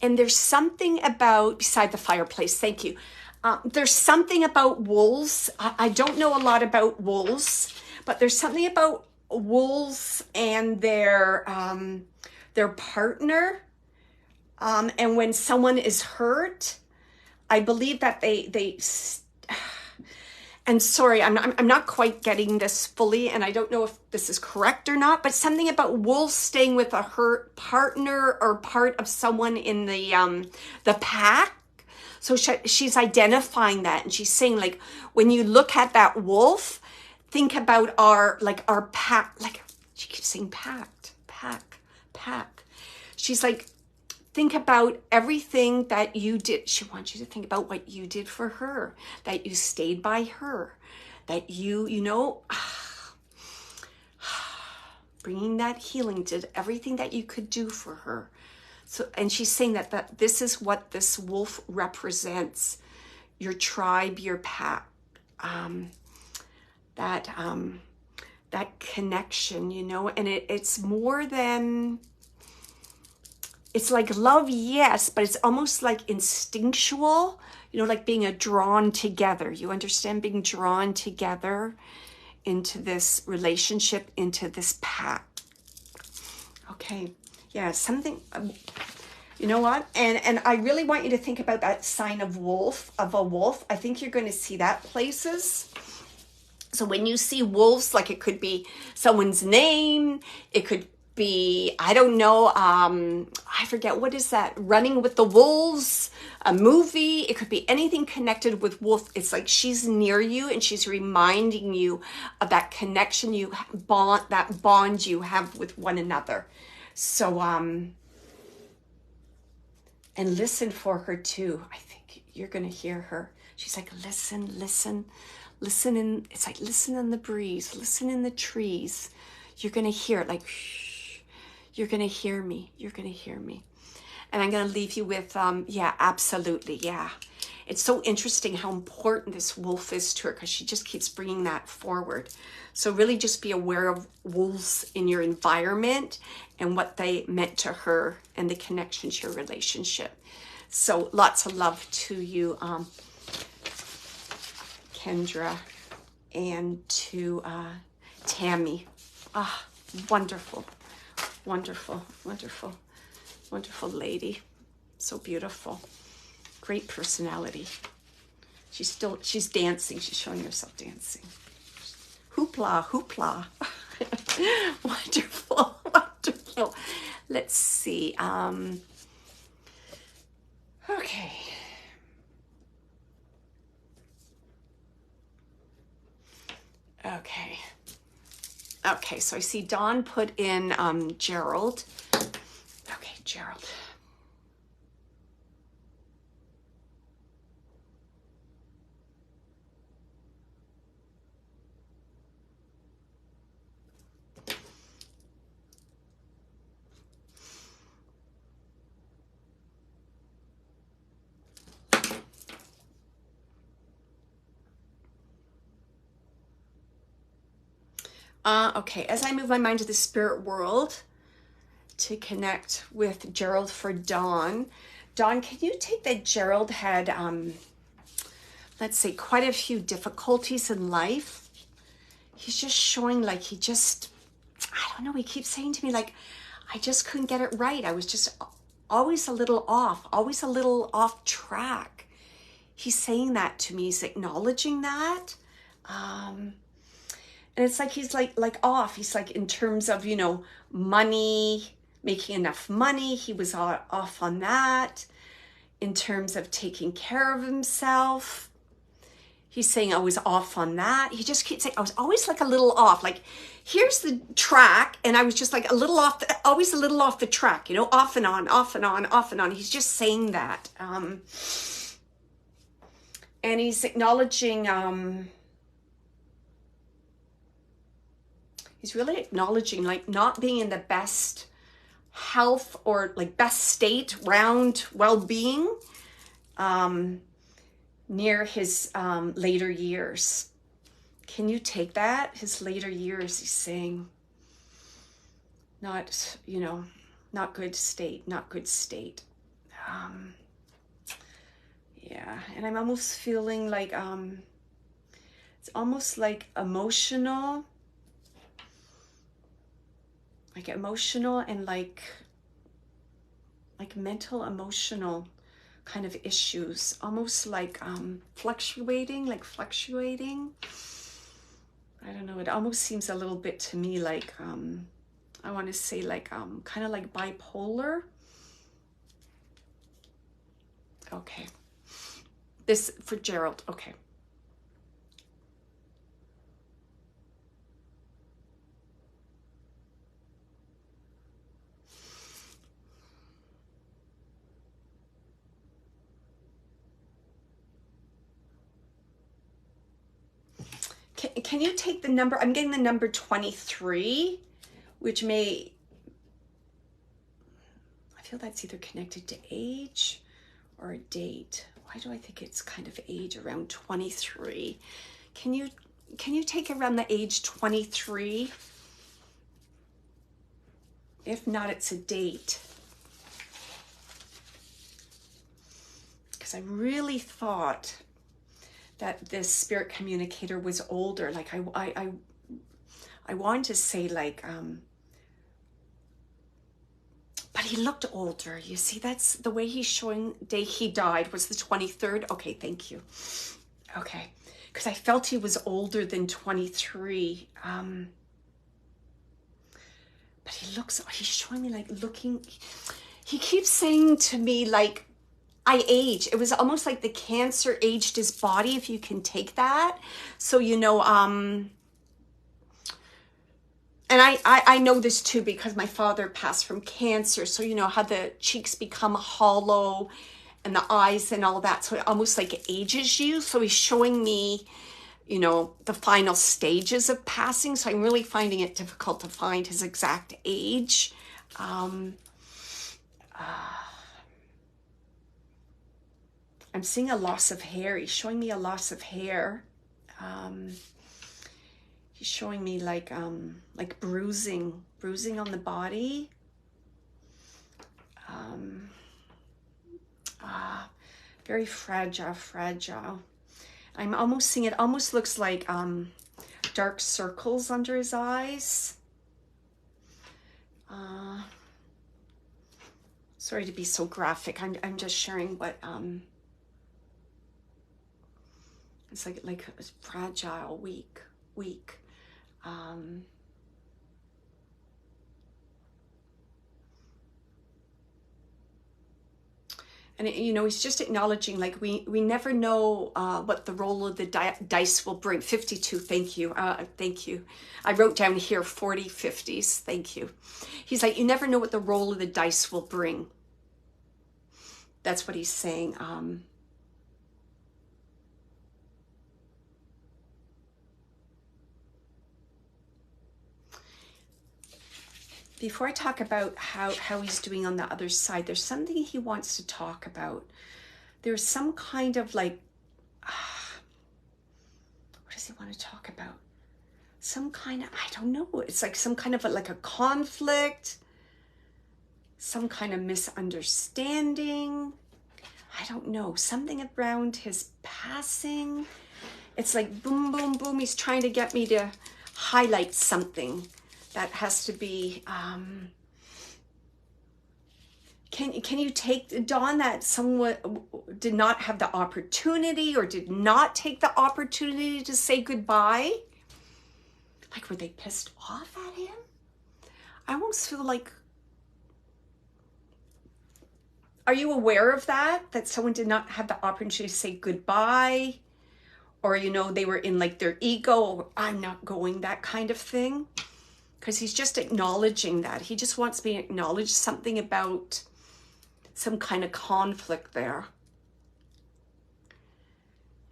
And there's something about, beside the fireplace, thank you. There's something about wolves. I don't know a lot about wolves, but there's something about wolves and their partner. And when someone is hurt, I believe that they and sorry, I'm not quite getting this fully, and I don't know if this is correct or not, but something about wolves staying with a hurt partner or part of someone in the pack. So she's identifying that, and she's saying, like, when you look at that wolf, think about our pack, like she keeps saying pack. She's like, think about everything that you did. She wants you to think about what you did for her, that you stayed by her, that you know, bringing that healing, did everything that you could do for her. So, and she's saying that this is what this wolf represents, your tribe, your pack, that connection, you know, and it's more than, it's like love, yes, but it's almost like instinctual, you know, like being drawn together. You understand, being drawn together into this relationship, into this pack. Okay, yeah, something, you know what? And I really want you to think about that sign of a wolf. I think you're going to see that places. So when you see wolves, like it could be someone's name, it could be, I don't know, I forget, what is that? Running with the Wolves, a movie. It could be anything connected with wolf. It's like she's near you and she's reminding you of that connection that bond you have with one another. So, And listen for her too. I think you're going to hear her. She's like, listen, listen, listen in, it's like, listen in the breeze, listen in the trees. You're going to hear it like, shh, you're going to hear me. You're going to hear me. And I'm going to leave you with, yeah, absolutely. Yeah. It's so interesting how important this wolf is to her because she just keeps bringing that forward. So really just be aware of wolves in your environment and what they meant to her and the connection to your relationship. So lots of love to you, Kendra, and to Tammy. Ah, wonderful, wonderful, wonderful, wonderful lady. So beautiful. Great personality. She's dancing. She's showing herself dancing. Hoopla, hoopla. Wonderful, wonderful. Let's see. Okay. Okay. Okay, so I see Dawn put in Gerald. Okay, Gerald. Okay, as I move my mind to the spirit world to connect with Gerald for Dawn. Dawn, can you take that Gerald had, let's say, quite a few difficulties in life? He's just showing like he just, I don't know, he keeps saying to me like, I just couldn't get it right. I was just always a little off, always a little off track. He's saying that to me. He's acknowledging that. And it's like he's like off. He's like in terms of, you know, money, making enough money. He was off on that. In terms of taking care of himself. He's saying I was off on that. He just keeps saying I was always like a little off. Like here's the track and I was just like a little off, always a little off the track, you know, off and on, off and on, off and on. He's just saying that. And he's acknowledging, he's really acknowledging like not being in the best health or like best state, round well-being near his later years. Can you take that? His later years, he's saying, not, you know, not good state, not good state. Yeah, and I'm almost feeling like, it's almost like emotional and like mental, emotional kind of issues, almost like fluctuating. I don't know, it almost seems a little bit to me like, I want to say like, kind of like bipolar. Okay. This for Gerald, okay. Can you take the number, I'm getting the number 23, which may, I feel that's either connected to age or a date. Why do I think it's kind of age around 23? Can you take around the age 23? If not, it's a date. Because I really thought that this spirit communicator was older. Like I wanted to say like, but he looked older. You see, that's the way he's showing. Day he died was the 23rd. Okay, thank you. Okay, because I felt he was older than 23. But he's showing me like looking, he keeps saying to me like, I age. It was almost like the cancer aged his body, if you can take that. So, you know, And I know this too because my father passed from cancer. So, you know, how the cheeks become hollow and the eyes and all that. So it almost like ages you. So he's showing me, you know, the final stages of passing. So I'm really finding it difficult to find his exact age. I'm seeing a loss of hair. He's showing me a loss of hair. He's showing me like bruising on the body. Very fragile. I'm almost seeing it almost looks like dark circles under his eyes. Sorry to be so graphic. I'm just sharing what it's like it's fragile, weak. And you know, he's just acknowledging like we never know what the roll of the dice will bring. 52, thank you. Thank you. I wrote down here 40, 50s. Thank you. He's like, you never know what the roll of the dice will bring. That's what he's saying. Before I talk about how he's doing on the other side, there's something he wants to talk about. There's some kind of like, what does he want to talk about? Some kind of, I don't know. It's like some kind of like a conflict, some kind of misunderstanding. I don't know. Something around his passing. It's like boom, boom, boom. He's trying to get me to highlight something. That has to be, can you take, Dawn, that someone did not have the opportunity or did not take the opportunity to say goodbye? Like, were they pissed off at him? I almost feel like, are you aware of that? That someone did not have the opportunity to say goodbye? Or, you know, they were in like their ego, I'm not going, that kind of thing. Because he's just acknowledging that. He just wants me to acknowledge something about some kind of conflict there.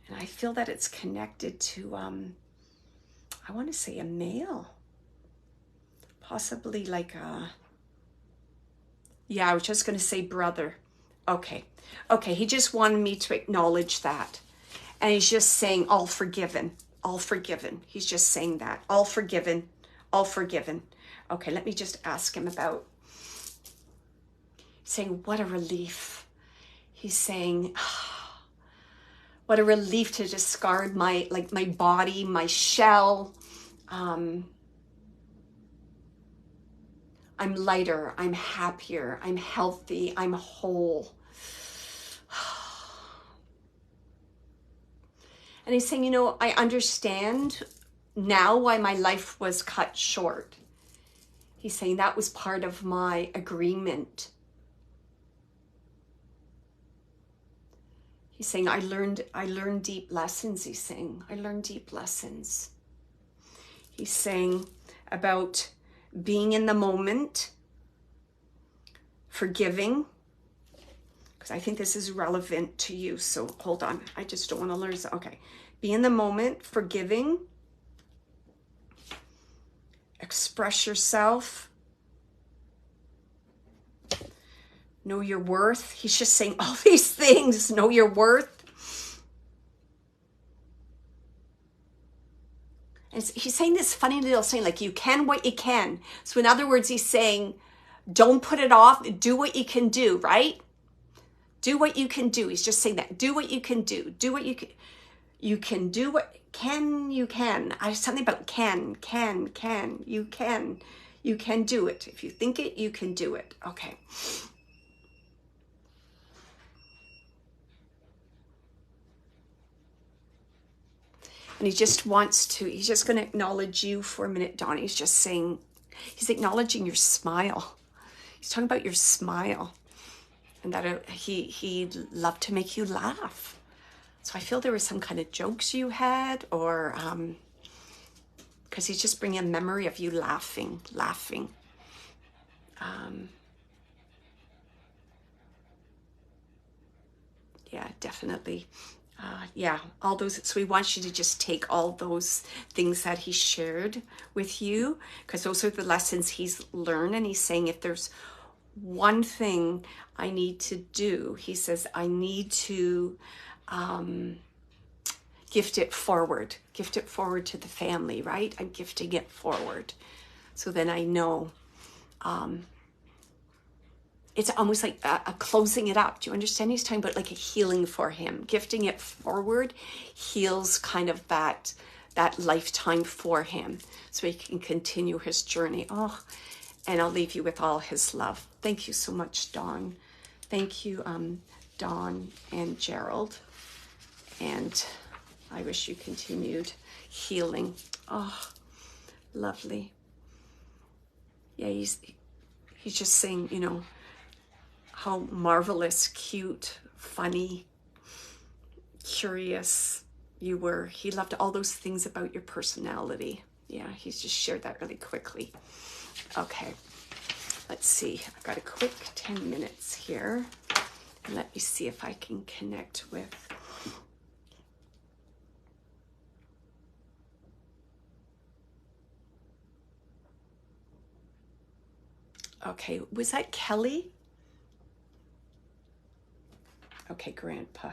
And I feel that it's connected to, I want to say a male. Possibly like a, yeah, I was just going to say brother. Okay, he just wanted me to acknowledge that. And he's just saying, all forgiven. He's just saying that, all forgiven. Okay, let me just ask him about saying, what a relief. He's saying, what a relief to discard my body, my shell. I'm lighter, I'm happier, I'm healthy, I'm whole. And he's saying, you know, I understand now why my life was cut short. He's saying that was part of my agreement. He's saying I learned deep lessons. He's saying I learned deep lessons. He's saying about being in the moment, forgiving, because I think this is relevant to you. So hold on, I just don't want to learn. Okay, be in the moment, forgiving. Express yourself. Know your worth. He's just saying all these things. Know your worth. And he's saying this funny little saying, like, you can what you can. So in other words, he's saying, don't put it off. Do what you can do, right? Do what you can do. He's just saying that. Do what you can do. Do what you can. You can do what you can. I something about can. You can. You can do it. If you think it, you can do it. Okay. And he just wants to, he's just going to acknowledge you for a minute, Dawn. He's just saying, he's acknowledging your smile. He's talking about your smile. And that he'd love to make you laugh. So I feel there were some kind of jokes you had, or because he's just bringing a memory of you laughing. Yeah, definitely. Yeah, all those. So he wants you to just take all those things that he shared with you, because those are the lessons he's learned. And he's saying, if there's one thing I need to do, he says, I need to gift it forward to the family, right? I'm gifting it forward. So then I know, it's almost like a closing it up. Do you understand? He's talking about like a healing for him. Gifting it forward heals kind of that lifetime for him, so he can continue his journey. Oh, and I'll leave you with all his love. Thank you so much, Dawn. Thank you, Dawn and Gerald. And I wish you continued healing. Oh, lovely. Yeah, he's just saying, you know, how marvelous, cute, funny, curious you were. He loved all those things about your personality. Yeah, he's just shared that really quickly. Okay, let's see. I've got a quick 10 minutes here. And let me see if I can connect with... Okay, was that Kelly? Okay, Grandpa.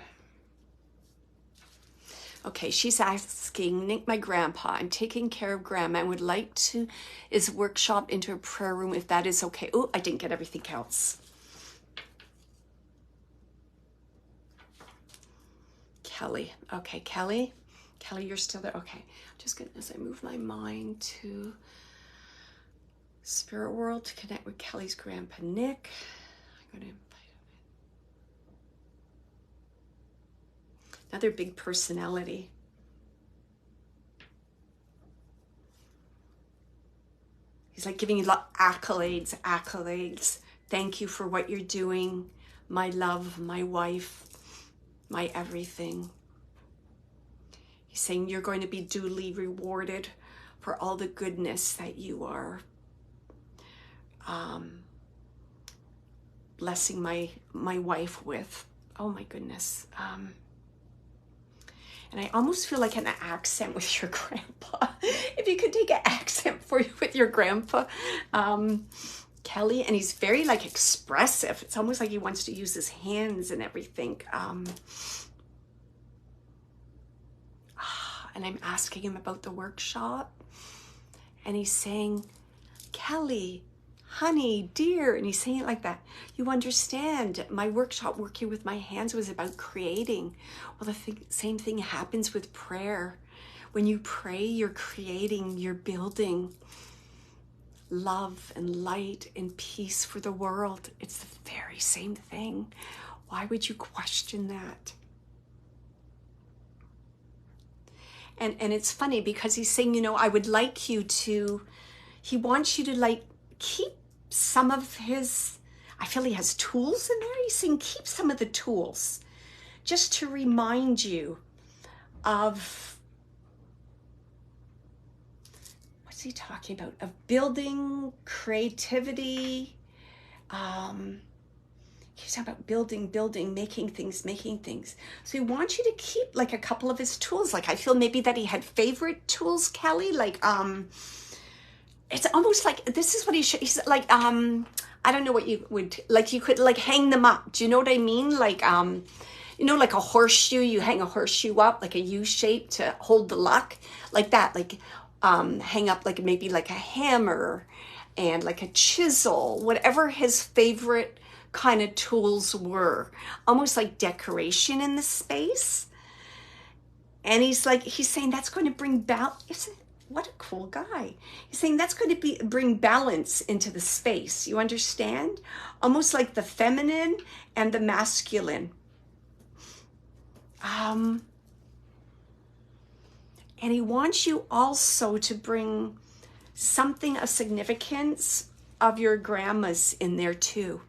Okay, she's asking, Nick, my grandpa, I'm taking care of Grandma and would like to is workshop into a prayer room if that is okay. Oh, I didn't get everything else. Kelly. Okay, Kelly. Kelly, you're still there? Okay. Just gonna, as I move my mind to spirit world to connect with Kelly's grandpa, Nick. I'm gonna invite him in. Another big personality. He's like giving you accolades. Thank you for what you're doing. My love, my wife, my everything. He's saying you're going to be duly rewarded for all the goodness that you are blessing my wife with. Oh my goodness. And I almost feel like an accent with your grandpa. If you could take an accent for you with your grandpa, Kelly, and he's very like expressive. It's almost like he wants to use his hands and everything. And I'm asking him about the workshop, and he's saying, Kelly, honey, dear, and he's saying it like that. You understand, my workshop working with my hands was about creating. Well, the same thing happens with prayer. When you pray, you're creating, you're building love and light and peace for the world. It's the very same thing. Why would you question that? And it's funny because he's saying, you know, I would like you to, he wants you to like keep some of his, I feel he has tools in there. He's saying keep some of the tools just to remind you of, what's he talking about? Of building, creativity. He's talking about building, making things. So he wants you to keep like a couple of his tools. Like I feel maybe that he had favorite tools, Kelly. Like, it's almost like, this is what he's like, I don't know what you would, like you could like hang them up. Do you know what I mean? Like, you know, like a horseshoe, you hang a horseshoe up, like a U shape to hold the luck, like that, like, hang up like maybe like a hammer and like a chisel, whatever his favorite kind of tools were, almost like decoration in the space. And he's saying that's going to bring balance. What a cool guy. He's saying that's going to bring balance into the space. You understand? Almost like the feminine and the masculine. And he wants you also to bring something of significance of your grandma's in there too.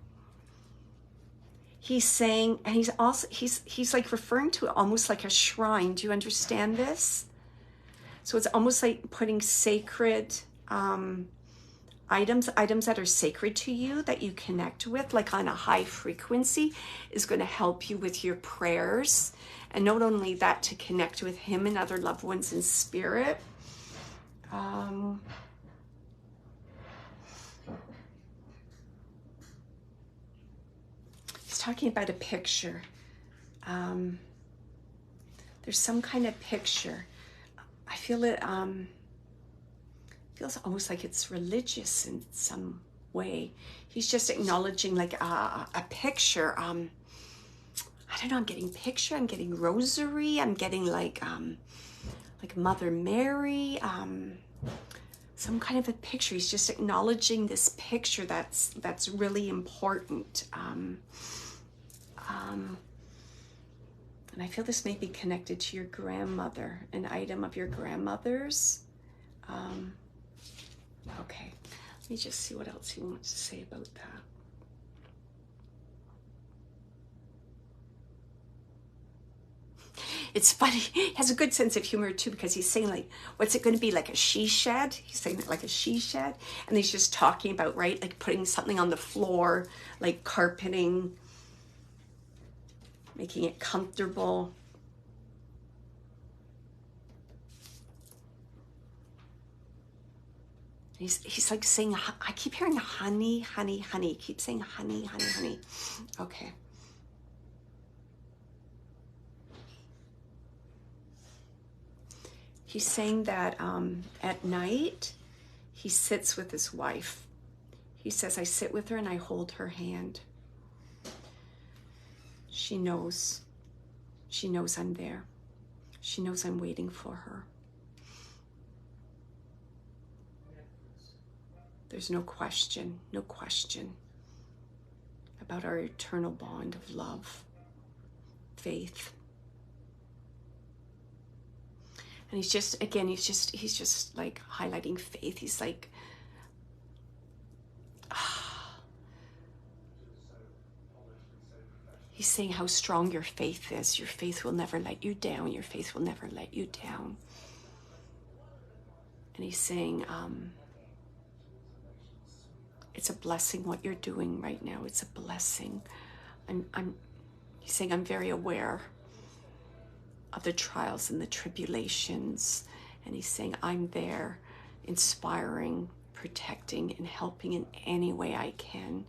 He's saying, and he's also, he's like referring to it almost like a shrine. Do you understand this? So it's almost like putting sacred items that are sacred to you, that you connect with, like on a high frequency, is going to help you with your prayers. And not only that, to connect with him and other loved ones in spirit. He's talking about a picture. There's some kind of picture. I feel it feels almost like it's religious in some way. He's just acknowledging like a picture. I don't know, I'm getting picture, I'm getting rosary, I'm getting like Mother Mary, some kind of a picture. He's just acknowledging this picture that's really important. And I feel this may be connected to your grandmother, an item of your grandmother's. Okay, let me just see what else he wants to say about that. It's funny, he has a good sense of humor too, because he's saying like, what's it going to be, like a she shed? He's saying like a she shed. And he's just talking about, right, like putting something on the floor, like carpeting, making it comfortable. He's like saying, I keep hearing honey, honey, honey. Keep saying honey, honey, honey. Okay. He's saying that at night, he sits with his wife. He says, I sit with her and I hold her hand. She knows. She knows I'm there. She knows I'm waiting for her. There's no question about our eternal bond of love, faith. And he's just, again, he's just like highlighting faith. He's like, he's saying how strong your faith is. Your faith will never let you down. Your faith will never let you down. And he's saying, it's a blessing what you're doing right now. It's a blessing. He's saying, I'm very aware of the trials and the tribulations. And he's saying, I'm there inspiring, protecting, and helping in any way I can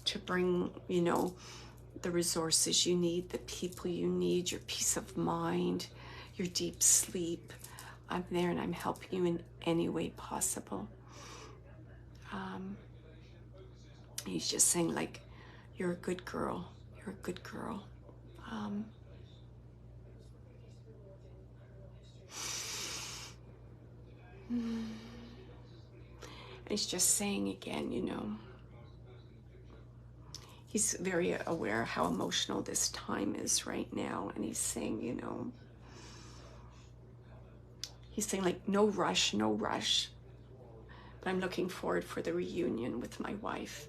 to bring, you know, the resources you need, the people you need, your peace of mind, your deep sleep. I'm there and I'm helping you in any way possible. He's just saying, like, you're a good girl. You're a good girl. And he's just saying again, you know, he's very aware how emotional this time is right now. And he's saying, you know, he's saying like, no rush, no rush. But I'm looking forward for the reunion with my wife.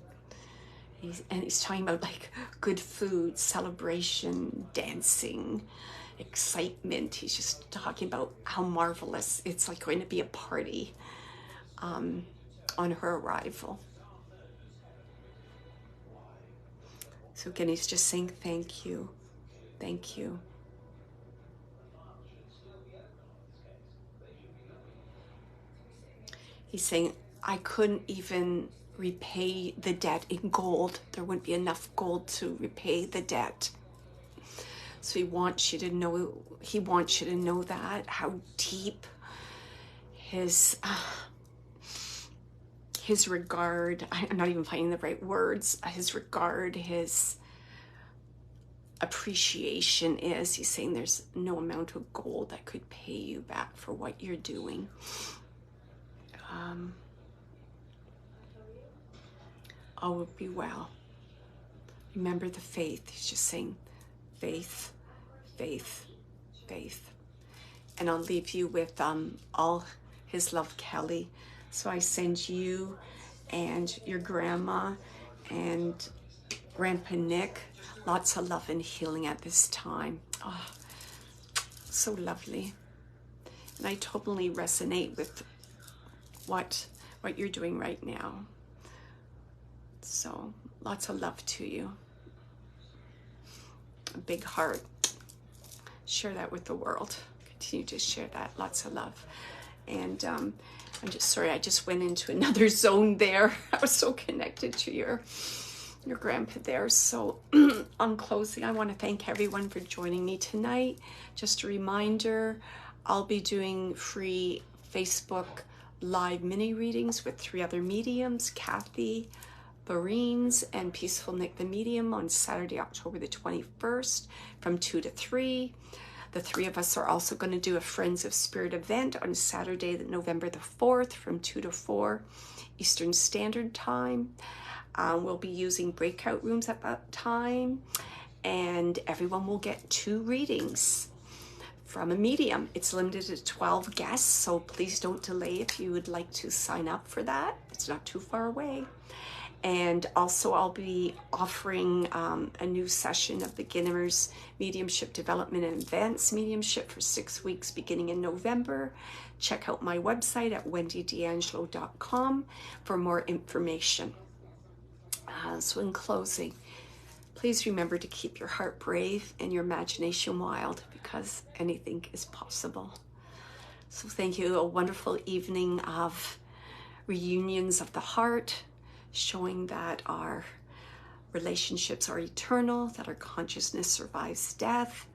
He's talking about like good food, celebration, dancing, excitement. He's just talking about how marvelous it's like going to be a party on her arrival. So again, he's just saying thank you, thank you. He's saying, I couldn't even repay the debt in gold. There wouldn't be enough gold to repay the debt. So he wants you to know that, how deep his regard, I'm not even finding the right words, his regard, his appreciation is. He's saying there's no amount of gold that could pay you back for what you're doing. All will be well. Remember the faith. He's just saying faith, faith, faith. And I'll leave you with all his love, Kelly. So I send you and your grandma and Grandpa Nick lots of love and healing at this time. Oh, so lovely. And I totally resonate with what you're doing right now. So lots of love to you. A big heart. Share that with the world. Continue to share that. Lots of love. And I'm just sorry, I just went into another zone there. I was so connected to your grandpa there. So on closing, I want to thank everyone for joining me tonight. Just a reminder, I'll be doing free Facebook live mini readings with 3 other mediums, Kathy, Bareens, and Peaceful Nick the Medium, on Saturday, October the 21st from 2 to 3. The 3 of us are also going to do a Friends of Spirit event on Saturday, November the 4th from 2 to 4 Eastern Standard Time. We'll be using breakout rooms at that time, and everyone will get 2 readings from a medium. It's limited to 12 guests, so please don't delay if you would like to sign up for that. It's not too far away. And also I'll be offering a new session of beginners mediumship development and advanced mediumship for 6 weeks beginning in November. Check out my website at wendydeangelo.com for more information. So in closing, please remember to keep your heart brave and your imagination wild, because anything is possible. So thank you. A wonderful evening of reunions of the heart, showing that our relationships are eternal, that our consciousness survives death.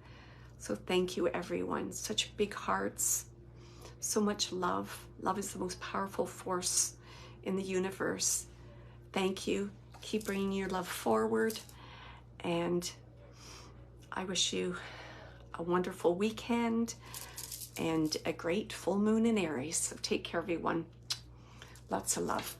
So thank you, everyone. Such big hearts, so much love. Love is the most powerful force in the universe. Thank you. Keep bringing your love forward. And I wish you a wonderful weekend and a great full moon in Aries. So take care, everyone. Lots of love.